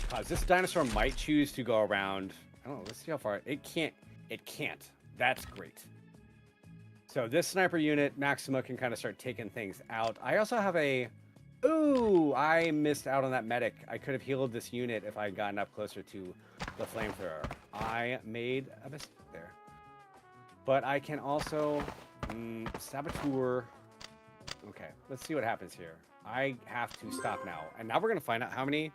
Because this dinosaur might choose to go around. I don't know. Let's see how far it can't. It can't. That's great. So this sniper unit, Maxima, can kind of start taking things out. I also have Ooh, I missed out on that medic. I could have healed this unit if I had gotten up closer to the flamethrower. I made a mistake there. But I can also saboteur. Okay, let's see what happens here. I have to stop now. And now we're going to find out how many.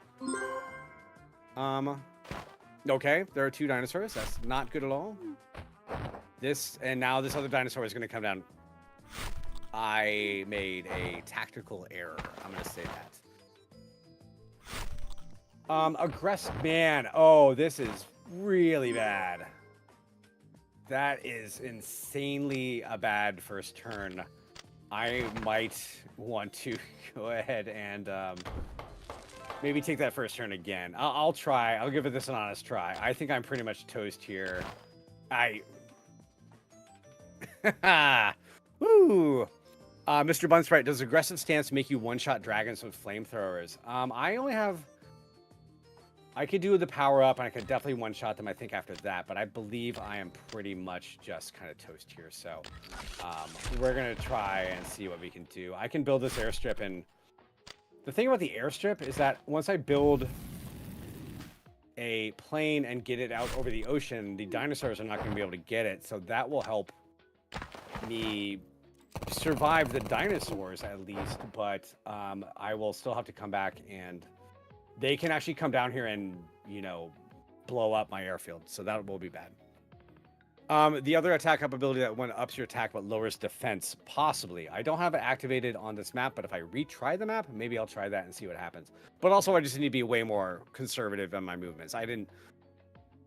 Okay, there are 2 dinosaurs. That's not good at all. Now this other dinosaur is going to come down. I made a tactical error. I'm going to say that. Aggressive, man. Oh, this is really bad. That is insanely a bad first turn. I might want to go ahead and maybe take that first turn again. I'll try. I'll give this an honest try. I think I'm pretty much toast here. Woo! Mr. Bunsprite, does aggressive stance make you one-shot dragons with flamethrowers? I could do the power up, and I could definitely one-shot them, I think, after that, but I believe I am pretty much just kind of toast here, so we're going to try and see what we can do. I can build this airstrip, and the thing about the airstrip is that once I build a plane and get it out over the ocean, the dinosaurs are not going to be able to get it. So that will help me survive the dinosaurs at least. But I will still have to come back, and they can actually come down here and, you know, blow up my airfield. So that will be bad. The other attack up ability that one ups your attack but lowers defense, possibly. I don't have it activated on this map, but if I retry the map, maybe I'll try that and see what happens. But also, I just need to be way more conservative in my movements.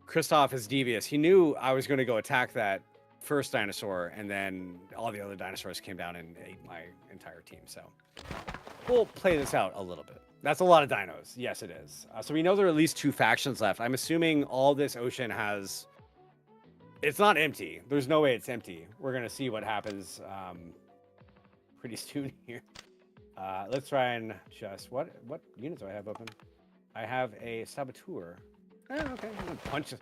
Kristoff is devious. He knew I was going to go attack that first dinosaur, and then all the other dinosaurs came down and ate my entire team. So we'll play this out a little bit. That's a lot of dinos. Yes, it is. So we know there are at least 2 factions left. I'm assuming all this ocean has... It's not empty. There's no way it's empty. We're going to see what happens pretty soon here. Let's try and just... What units do I have open? I have a saboteur. Oh, okay. I'm going to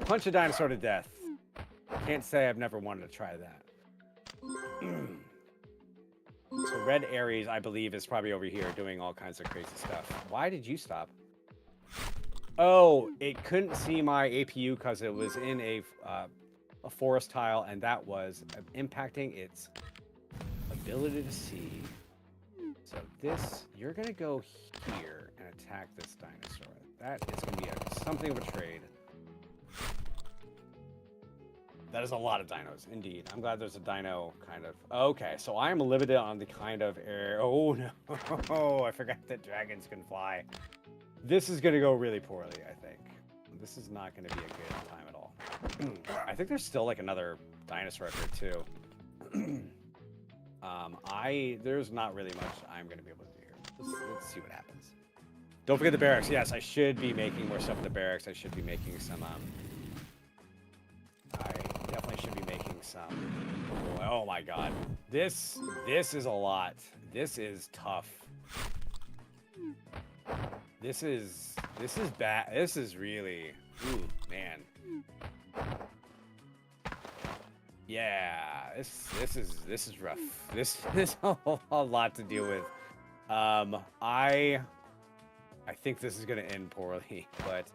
punch a dinosaur to death. Can't say I've never wanted to try that. So Red Ares, I believe, is probably over here doing all kinds of crazy stuff. Why did you stop? Oh, it couldn't see my APU because it was in a forest tile, and that was impacting its ability to see. So you're going to go here and attack this dinosaur. That is going to be something of a trade. That is a lot of dinos, indeed. I'm glad there's a dino kind of... Okay, so I am limited on the kind of air... Oh, no. I forgot that dragons can fly. This is going to go really poorly, I think. This is not going to be a good time at all. I think there's still, like, another dinosaur up here, too. There's not really much I'm going to be able to do here. Let's see what happens. Don't forget the barracks. Yes, I should be making more stuff at the barracks. I should be making some... I definitely should be making some... Oh, my God. This is a lot. This is tough. This is bad. This is really... Ooh, man. Yeah, this is rough. This is a lot to deal with. I think this is gonna end poorly, but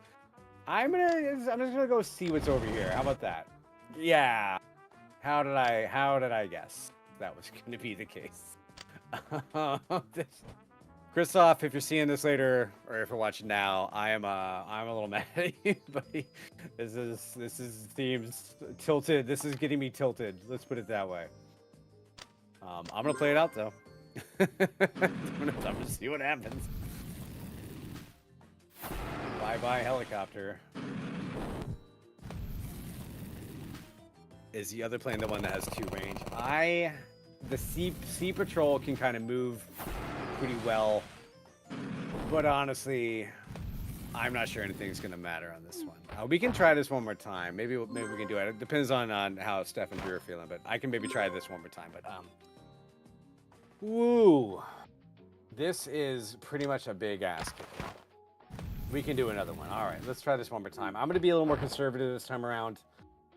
I'm just gonna go see what's over here. How about that? Yeah. How did I guess that was gonna be the case? Kristoff, if you're seeing this later, or if you're watching now, I'm a little mad at you, buddy. This seems tilted. This is getting me tilted. Let's put it that way. I'm gonna play it out though. I'm gonna see what happens. Bye helicopter. Is the other plane the one that has 2 range? The sea patrol can kind of move pretty well, but honestly, I'm not sure anything's gonna matter on this one. We can try this one more time. Maybe we can do it. It depends on how Steph and Drew are feeling, but I can maybe try this one more time. But woo, this is pretty much a big ass kick. We can do another one. All right, let's try this one more time. I'm gonna be a little more conservative this time around.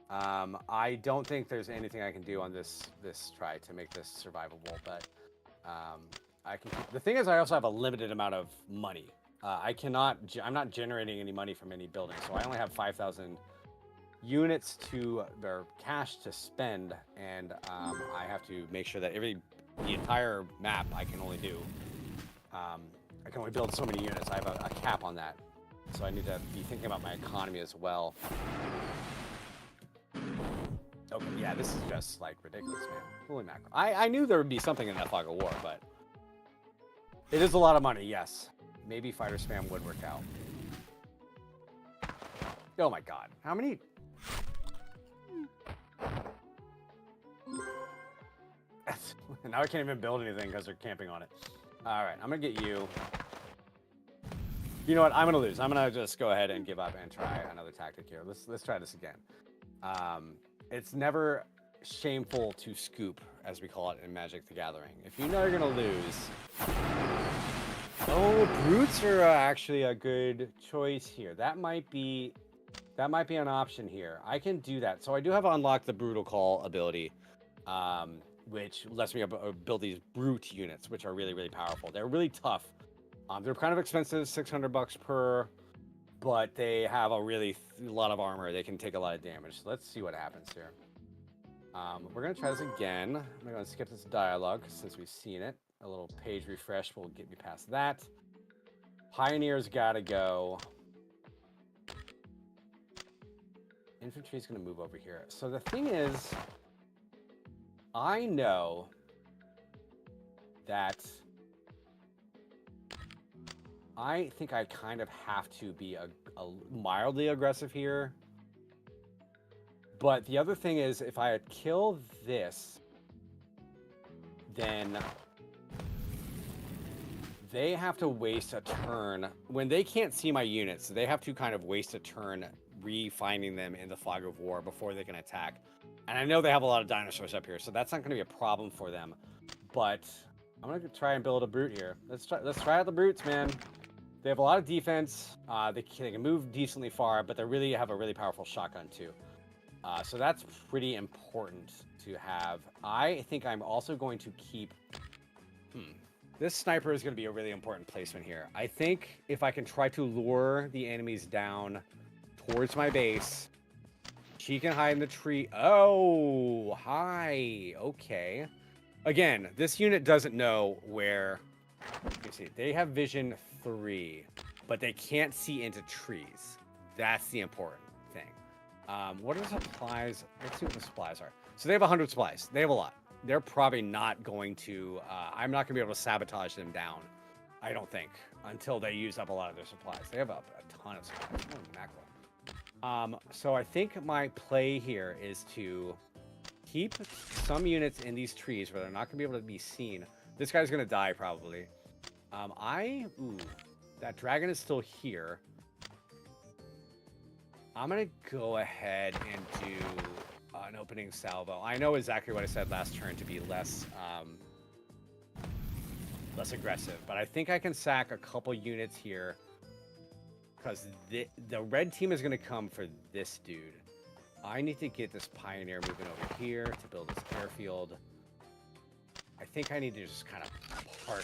I don't think there's anything I can do on this try to make this survivable, but the thing is, I also have a limited amount of money. I'm not generating any money from any building, so I only have 5,000 units or cash to spend, and I have to make sure that the entire map I can only do. I can only build so many units. I have a cap on that, so I need to be thinking about my economy as well. Okay, yeah, this is just like ridiculous, man. Holy mackerel. I knew there would be something in that fog of war, but it is a lot of money, yes. Maybe fighter spam would work out. Oh my god. How many? Now I can't even build anything because they're camping on it. Alright, I'm gonna get you. You know what? I'm gonna lose. I'm gonna just go ahead and give up and try another tactic here. Let's try this again. It's never shameful to scoop, as we call it in Magic the Gathering. If you know you're gonna lose. Oh, brutes are actually a good choice here. That might be an option here. I can do that. So I do have unlocked the Brutal Call ability, which lets me build these brute units, which are really, really powerful. They're really tough. They're kind of expensive, $600 per, but they have a lot of armor. They can take a lot of damage. So let's see what happens here. We're going to try this again. I'm going to skip this dialogue since we've seen it. A little page refresh will get me past that. Pioneer's got to go. Infantry's going to move over here. So the thing is, I know that I think I kind of have to be a mildly aggressive here. But the other thing is, if I kill this, then they have to waste a turn. When they can't see my units, they have to kind of waste a turn re-finding them in the fog of war before they can attack. And I know they have a lot of dinosaurs up here, so that's not going to be a problem for them. But I'm going to try and build a brute here. Let's try out the brutes, man. They have a lot of defense. They can move decently far, but they really have a really powerful shotgun too. So that's pretty important to have. I think I'm also going to keep... This sniper is going to be a really important placement here. I think if I can try to lure the enemies down towards my base, she can hide in the tree. Oh, hi. Okay. Again, this unit doesn't know where... You see, they have vision 3, but they can't see into trees. That's the important thing. What are the supplies? Let's see what the supplies are. So they have 100 supplies. They have a lot. They're probably not going to... I'm not going to be able to sabotage them down, I don't think, until they use up a lot of their supplies. They have a ton of supplies. Oh, mackerel. So I think my play here is to keep some units in these trees where they're not going to be able to be seen. This guy's going to die, probably. Ooh, that dragon is still here. I'm going to go ahead and do an opening salvo. I know exactly what I said last turn to be less aggressive, but I think I can sack a couple units here because the red team is going to come for this dude. I need to get this pioneer moving over here to build this airfield. I think I need to just kind of park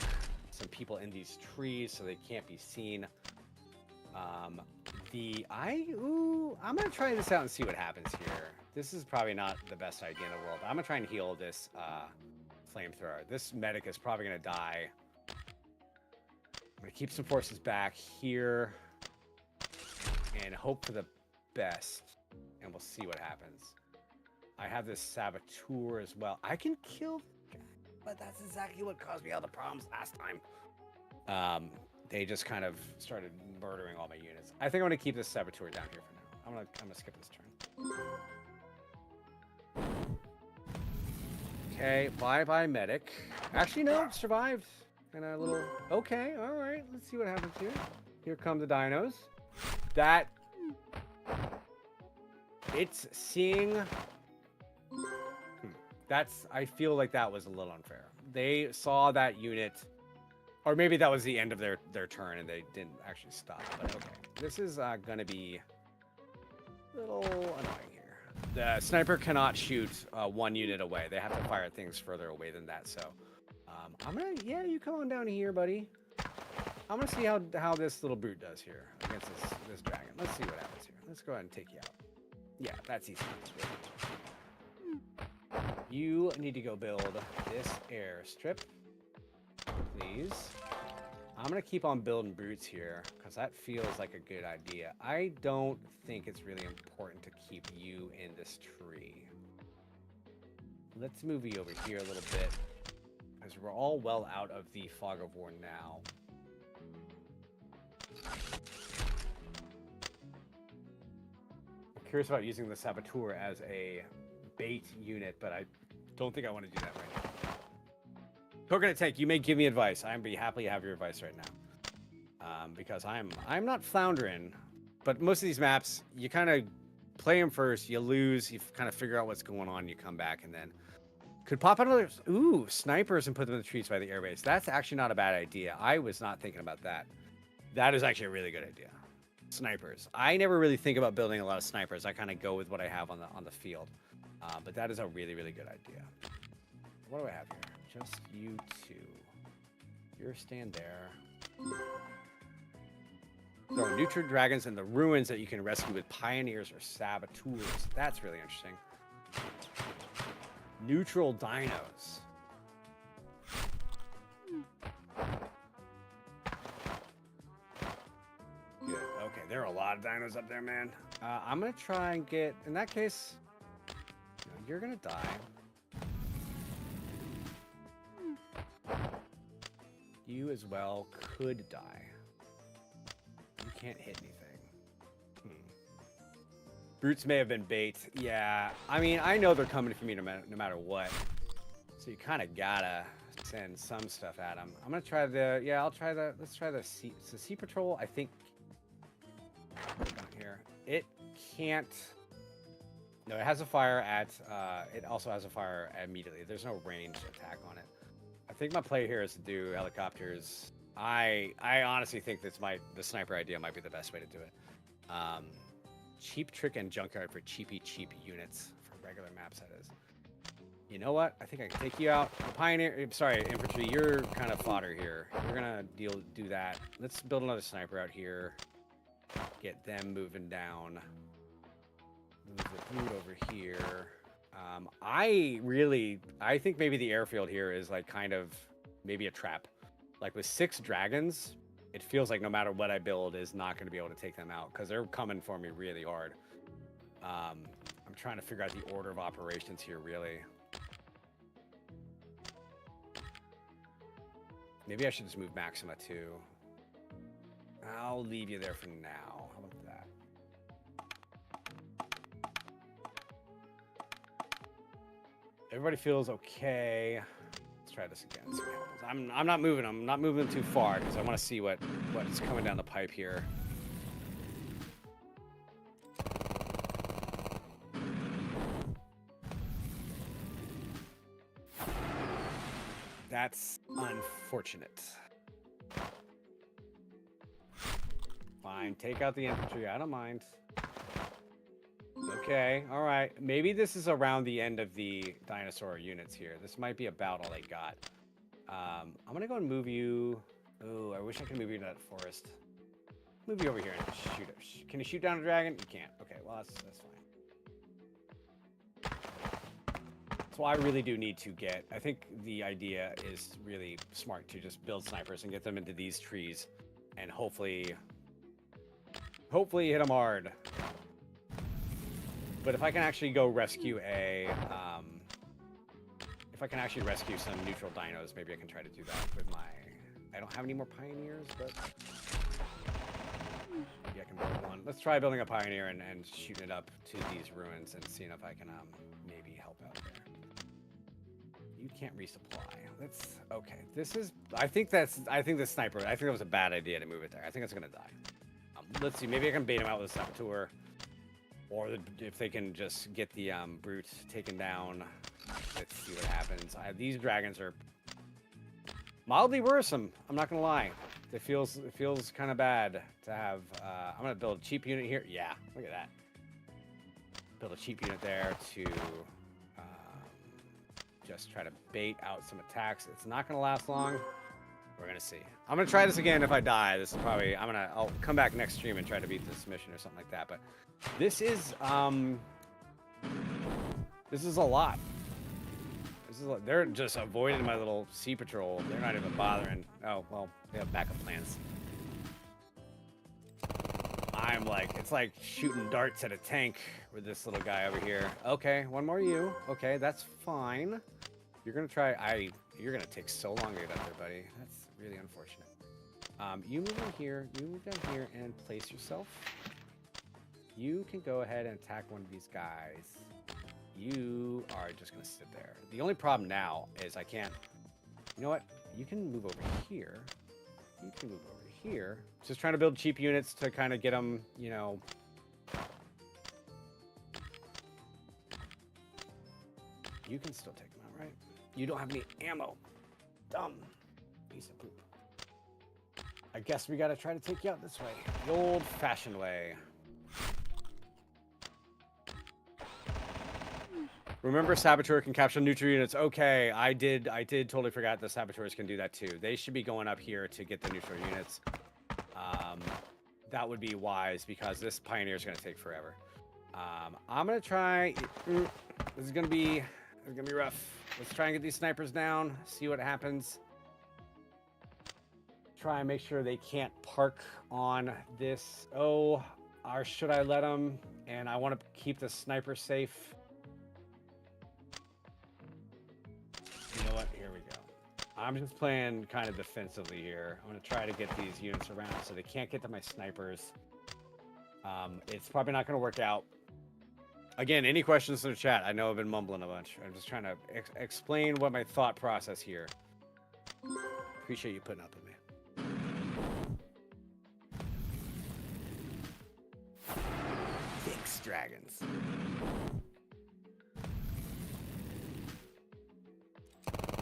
some people in these trees so they can't be seen. I'm gonna try this out and see what happens here. This is probably not the best idea in the world, but I'm gonna try and heal this flamethrower. This medic is probably gonna die. I'm gonna keep some forces back here and hope for the best, and we'll see what happens. I have this saboteur as well. I can kill, but that's exactly what caused me all the problems last time. They just kind of started murdering all my units. I think I'm gonna keep this saboteur down here for now. I'm gonna skip this turn. Okay, bye medic. Actually, no, survived. And a little. Okay, all right. Let's see what happens here. Here come the dinos. It's seeing. I feel like that was a little unfair. They saw that unit. Or maybe that was the end of their turn and they didn't actually stop. But okay. This is going to be a little annoying here. The sniper cannot shoot one unit away. They have to fire things further away than that. So I'm going to... Yeah, you come on down here, buddy. I'm going to see how this little brute does here against this dragon. Let's see what happens here. Let's go ahead and take you out. Yeah, that's easy. You need to go build this airstrip. Please. I'm going to keep on building brutes here because that feels like a good idea. I don't think it's really important to keep you in this tree. Let's move you over here a little bit because we're all well out of the fog of war now. I'm curious about using the saboteur as a bait unit, but I don't think I want to do that right now. Coconut Tank, you may give me advice. I'd be happy to have your advice right now. Because I'm not floundering, but most of these maps, you kind of play them first, you lose, you kind of figure out what's going on, you come back, and then could pop another, snipers and put them in the trees by the airbase. That's actually not a bad idea. I was not thinking about that. That is actually a really good idea. Snipers. I never really think about building a lot of snipers. I kind of go with what I have on the field. But that is a really, really good idea. What do I have here? Just you two. You're stand there. There are neutral dragons in the ruins that you can rescue with pioneers or saboteurs. That's really interesting. Neutral dinos. Good. Okay, there are a lot of dinos up there, man. I'm gonna try and get. In that case, you're gonna die. You as well could die. You can't hit anything. Brutes may have been bait. Yeah, I mean, I know they're coming for me no matter what. So you kind of gotta send some stuff at them. I'm gonna try the. Yeah, I'll try the. Let's try the sea patrol. I think. Down here, it can't. No, it has a fire at. It also has a fire immediately. There's no ranged attack on it. I think my play here is to do helicopters. I honestly think the sniper idea might be the best way to do it. Cheap trick and junkyard for cheap units for regular maps. That is. You know what? I think I can take you out. The pioneer. Sorry, infantry. You're kind of fodder here. We're gonna do that. Let's build another sniper out here. Get them moving down. Move the brute over here. I think maybe the airfield here is like kind of maybe a trap. Like with 6 dragons, it feels like no matter what I build is not going to be able to take them out because they're coming for me really hard. I'm trying to figure out the order of operations here, really. Maybe I should just move Maxima too. I'll leave you there for now. How about that? Everybody feels okay. Let's try this again. See what happens. I'm not moving them. I'm not moving them too far because I want to see what is coming down the pipe here. That's unfortunate. Fine, take out the infantry. I don't mind. Okay, all right. Maybe this is around the end of the dinosaur units here. This might be about all they got. I'm gonna go and move you. Oh, I wish I could move you to that forest. Move you over here and shoot it. Can you shoot down a dragon? You can't. Okay, well that's fine. So I really do need to get. I think the idea is really smart to just build snipers and get them into these trees, and hopefully hit them hard. But if I can actually go rescue if I can actually rescue some neutral dinos, maybe I can try to do that with my. I don't have any more pioneers, but maybe I can build one. Let's try building a pioneer and shooting it up to these ruins and seeing if I can maybe help out there. You can't resupply. Let's. Okay, this is. I think the sniper. I think that was a bad idea to move it there. I think it's gonna die. Let's see. Maybe I can bait him out with a saboteur. Or if they can just get the brute taken down. Let's see what happens. These dragons are mildly worrisome. I'm not gonna lie. It feels kind of bad to have. I'm gonna build a cheap unit here. Yeah, look at that. Build a cheap unit there to just try to bait out some attacks. It's not gonna last long. We're gonna see. I'm gonna try this again. If I die, this is probably. I'll come back next stream and try to beat this mission or something like that. But this is a lot. They're just avoiding my little sea patrol. They're not even bothering. Oh well, they have backup plans. I'm like, it's like shooting darts at a tank with this little guy over here. Okay, one more you. Okay, that's fine. You're gonna try. You're gonna take so long to get up there, buddy. That's really unfortunate. You move in here. You move down here and place yourself. You can go ahead and attack one of these guys. You are just gonna sit there. The only problem now is I can't. You know what? You can move over here. You can move over here. Just trying to build cheap units to kind of get them, you know. You can still take them out, right? You don't have any ammo. Dumb piece of poop. I guess we gotta try to take you out this way. The old-fashioned way. Remember, saboteur can capture neutral units. Okay, I did totally forget the saboteurs can do that too. They should be going up here to get the neutral units. that would be wise because this pioneer is going to take forever. I'm going to try. This is going to be rough. Let's try and get these snipers down. See what happens. Try and make sure they can't park on this. Oh, or should I let them? And I want to keep the sniper safe. You know what? Here we go. I'm just playing kind of defensively here. I'm going to try to get these units around so they can't get to my snipers. It's probably not going to work out. Again, any questions in the chat? I know I've been mumbling a bunch. I'm just trying to explain what my thought process here. Appreciate you putting up with me. Fix dragons.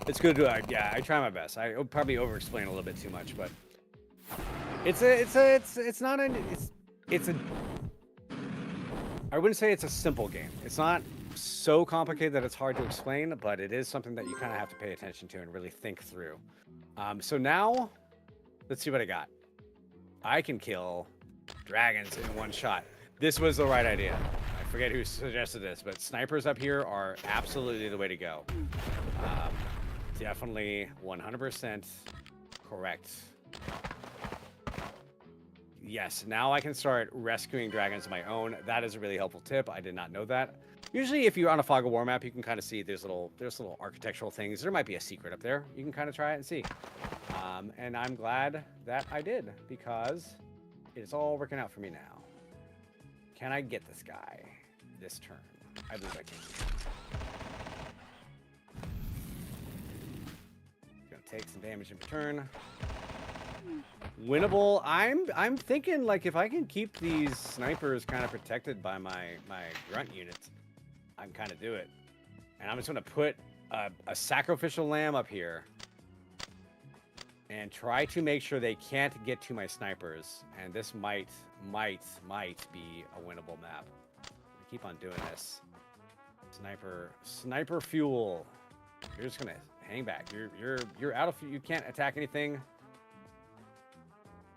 It's good to yeah, I try my best. I probably over-explain a little bit too much, but I wouldn't say it's a simple game. It's not so complicated that it's hard to explain, but it is something that you kind of have to pay attention to and really think through. So now, let's see what I got. I can kill dragons in one shot. This was the right idea. I forget who suggested this, but snipers up here are absolutely the way to go. Definitely 100% correct. Yes, now I can start rescuing dragons of my own. That is a really helpful tip. I did not know that. Usually if you're on a Fog of War map, you can kind of see there's little architectural things. There might be a secret up there. You can kind of try it and see. And I'm glad that I did because it's all working out for me now. Can I get this guy this turn? I believe I can. Gonna take some damage in return. Winnable. I'm thinking like if I can keep these snipers kind of protected by my grunt units, I can kind of do it. And I'm just gonna put a sacrificial lamb up here and try to make sure they can't get to my snipers. And this might be a winnable map. Keep on doing this. Sniper fuel. You're just gonna hang back. You're out of. You can't attack anything.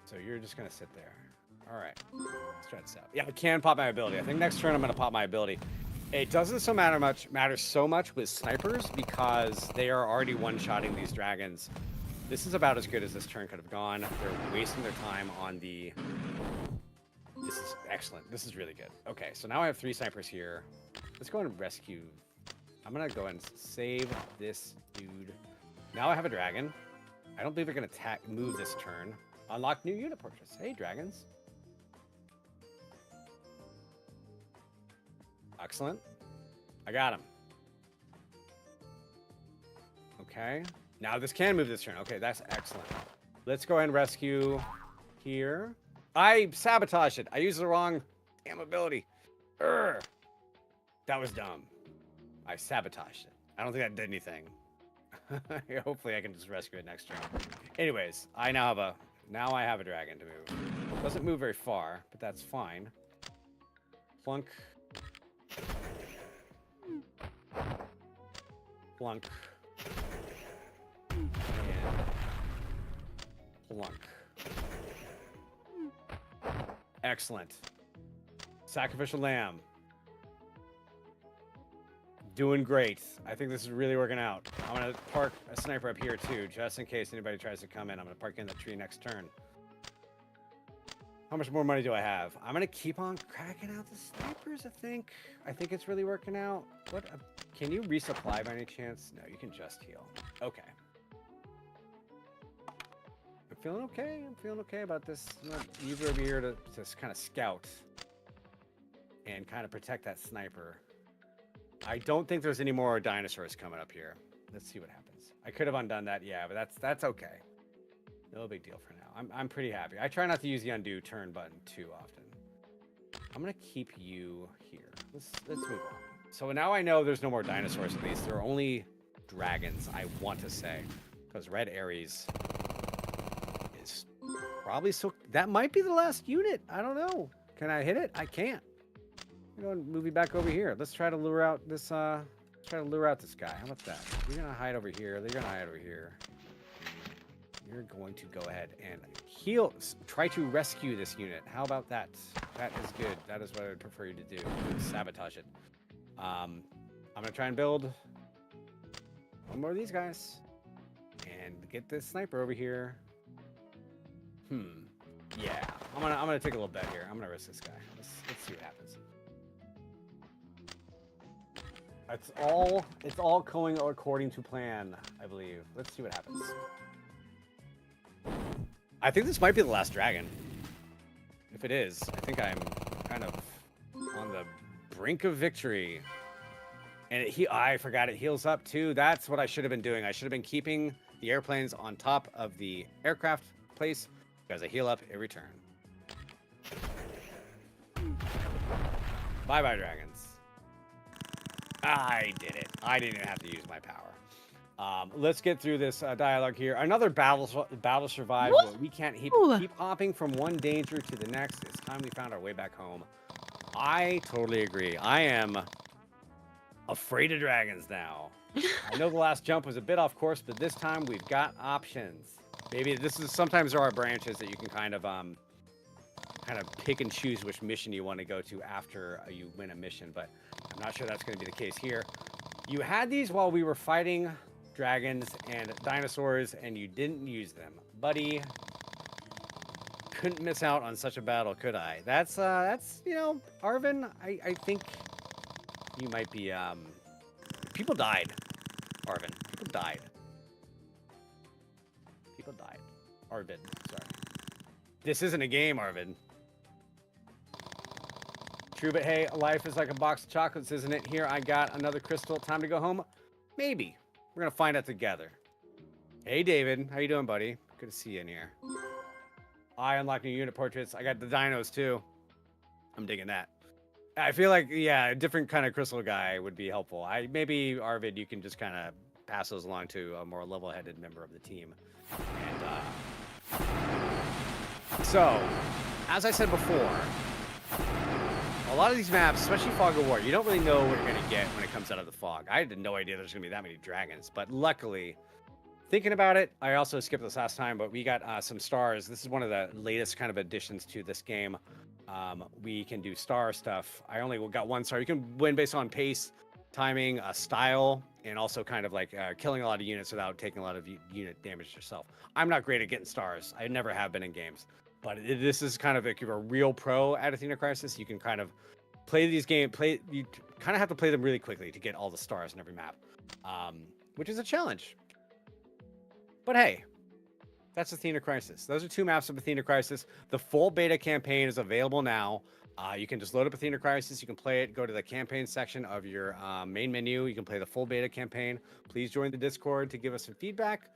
So you're just gonna sit there. All right. Let's try this out. Yeah, I can pop my ability. I think next turn I'm gonna pop my ability. It doesn't matter so much with snipers because they are already one-shotting these dragons. This is about as good as this turn could have gone. They're wasting their time on the. This is excellent. This is really good. Okay, so now I have 3 snipers here. Let's go and rescue. I'm gonna go and save this dude. Now I have a dragon. I don't believe they're gonna move this turn. Unlock new unit portraits. Hey, dragons. Excellent. I got him. Okay. Now this can move this turn. Okay, that's excellent. Let's go ahead and rescue here. I sabotaged it. I used the wrong damn ability. Urgh. That was dumb. I sabotaged it. I don't think that did anything. Hopefully I can just rescue it next turn. Anyways, I now have a dragon to move. Doesn't move very far, but that's fine. Plunk. Plunk. And plunk. Excellent. Sacrificial lamb. Doing great. I think this is really working out. I'm going to park a sniper up here too, just in case anybody tries to come in. I'm going to park in the tree next turn. How much more money do I have? I'm going to keep on cracking out the snipers, I think. I think it's really working out. Can you resupply by any chance? No, you can just heal. Okay. I'm feeling okay. I'm feeling okay about this. I'm going to use over here to kind of scout and kind of protect that sniper. I don't think there's any more dinosaurs coming up here. Let's see what happens. I could have undone that, yeah, but that's okay. No big deal for now. I'm pretty happy. I try not to use the undo turn button too often. I'm gonna keep you here. Let's move on. So now I know there's no more dinosaurs at least. There are only dragons, I want to say. Because Red Ares is probably so. That might be the last unit. I don't know. Can I hit it? I can't. I'm going to move you back over here. Let's try to lure out this. Try to lure out this guy. How about that? You're gonna hide over here. They're gonna hide over here. You're going to go ahead and try to rescue this unit. How about that? That is good. That is what I would prefer you to do. Sabotage it. I'm gonna try and build one more of these guys and get this sniper over here. Yeah, I'm gonna take a little bet here. I'm gonna risk this guy. Let's see what happens. It's all going according to plan, I believe. Let's see what happens. I think this might be the last dragon. If it is, I think I'm kind of on the brink of victory. And I forgot it heals up too. That's what I should have been doing. I should have been keeping the airplanes on top of the aircraft place because I heal up every turn. Bye-bye, dragons. I did it. I didn't even have to use my power. Let's get through this dialogue here. Another battle survived. Where we can't keep hopping from one danger to the next. It's time we found our way back home. I totally agree. I am afraid of dragons now. I know the last jump was a bit off course, but this time we've got options. Maybe sometimes there are branches that you can kind of pick and choose which mission you want to go to after you win a mission, but I'm not sure that's going to be the case here. You had these while we were fighting dragons and dinosaurs, and you didn't use them. Buddy, couldn't miss out on such a battle, could I? That's Arvin, I think you might be, people died, Arvin. People died. Arvin, sorry. This isn't a game, Arvin. True, but hey, life is like a box of chocolates, isn't it? Here, I got another crystal. Time to go home? Maybe. We're gonna find out together. Hey, David. How you doing, buddy? Good to see you in here. I unlocked new unit portraits. I got the dinos, too. I'm digging that. I feel like, yeah, a different kind of crystal guy would be helpful. Maybe, Arvid, you can just kind of pass those along to a more level-headed member of the team. And, so, as I said before, a lot of these maps, especially Fog of War, you don't really know what you're going to get when it comes out of the fog. I had no idea there's going to be that many dragons, but luckily, thinking about it, I also skipped this last time, but we got some stars. This is one of the latest kind of additions to this game. We can do star stuff. I only got one star. You can win based on pace, timing, style, and also kind of like killing a lot of units without taking a lot of unit damage yourself. I'm not great at getting stars. I never have been in games. But this is kind of, if you're a real pro at Athena Crisis, you can kind of play these games. You kind of have to play them really quickly to get all the stars in every map, which is a challenge. But hey, that's Athena Crisis. Those are 2 maps of Athena Crisis. The full beta campaign is available now. You can just load up Athena Crisis. You can play it. Go to the campaign section of your main menu. You can play the full beta campaign. Please join the Discord to give us some feedback.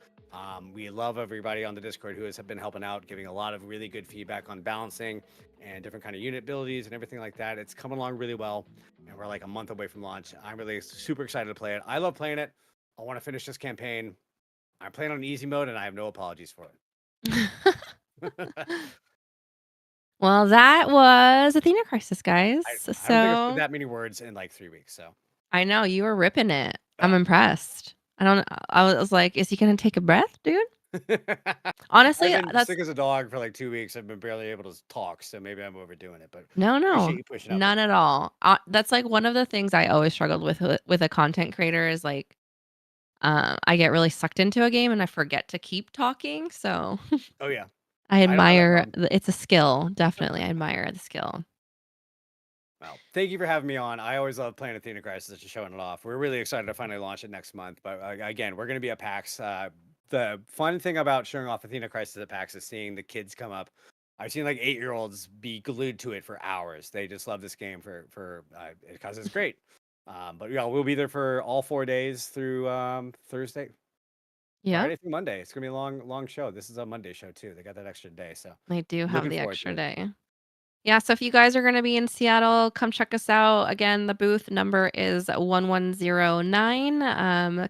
We love everybody on the Discord who has been helping out, giving a lot of really good feedback on balancing and different kind of unit abilities and everything like that. It's coming along really well, and we're like a month away from launch. I'm really super excited to play it. I love playing it. I want to finish this campaign. I'm playing on easy mode, and I have no apologies for it. Well, that was Athena Crisis, guys. I don't think I've said that many words in like 3 weeks, so. I know, you were ripping it. I'm impressed. I was like, is he going to take a breath, dude? Honestly, I've been sick as a dog for like 2 weeks. I've been barely able to talk, so maybe I'm overdoing it. But no, appreciate you pushing up. none at all. That's like one of the things I always struggled with a content creator is like, I get really sucked into a game and I forget to keep talking. So, oh yeah, I admire. It's a skill, definitely. I admire the skill. Well, thank you for having me on. I always love playing Athena Crisis and showing it off. We're really excited to finally launch it next month. But again, we're going to be at PAX. The fun thing about showing off Athena Crisis at PAX is seeing the kids come up. I've seen like 8-year-olds be glued to it for hours. They just love this game because it's great. But yeah, we'll be there for all 4 days through Thursday. Yeah. Friday through Monday. It's gonna be a long show. This is a Monday show too. They got that extra day, so they do have the extra day. Yeah, so if you guys are going to be in Seattle, come check us out. Again, the booth number is 1109.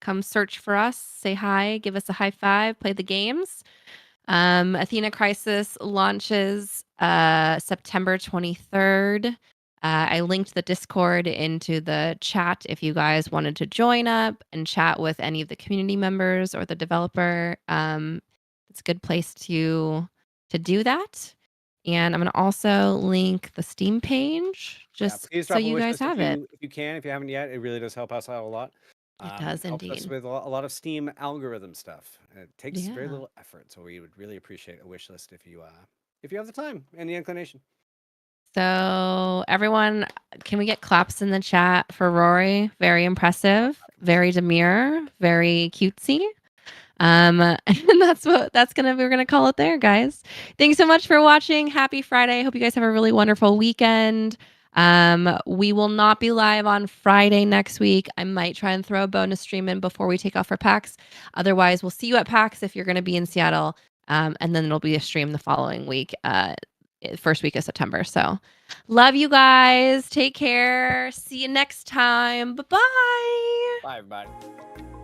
Come search for us, say hi, give us a high five, play the games. Athena Crisis launches September 23rd. I linked the Discord into the chat if you guys wanted to join up and chat with any of the community members or the developer. It's it's a good place to do that. And I'm gonna also link the Steam page just please so drop a you wish guys list have it. if you can, if you haven't yet. It really does help us out a lot. It does Helps us indeed. with a lot of Steam algorithm stuff. It takes very Yeah. little effort, so we would really appreciate a wish list if you have the time and the inclination. So everyone, can we get claps in the chat for Rorie? Very impressive, very demure, very cutesy. And we're gonna call it there, guys. Thanks so much for watching. Happy Friday. Hope you guys have a really wonderful weekend. We will not be live on Friday next week. I might try and throw a bonus stream in before we take off for PAX. Otherwise, we'll see you at PAX if you're gonna be in Seattle. And then it'll be a stream the following week, first week of September. So love you guys. Take care. See you next time. Bye-bye. Bye, everybody.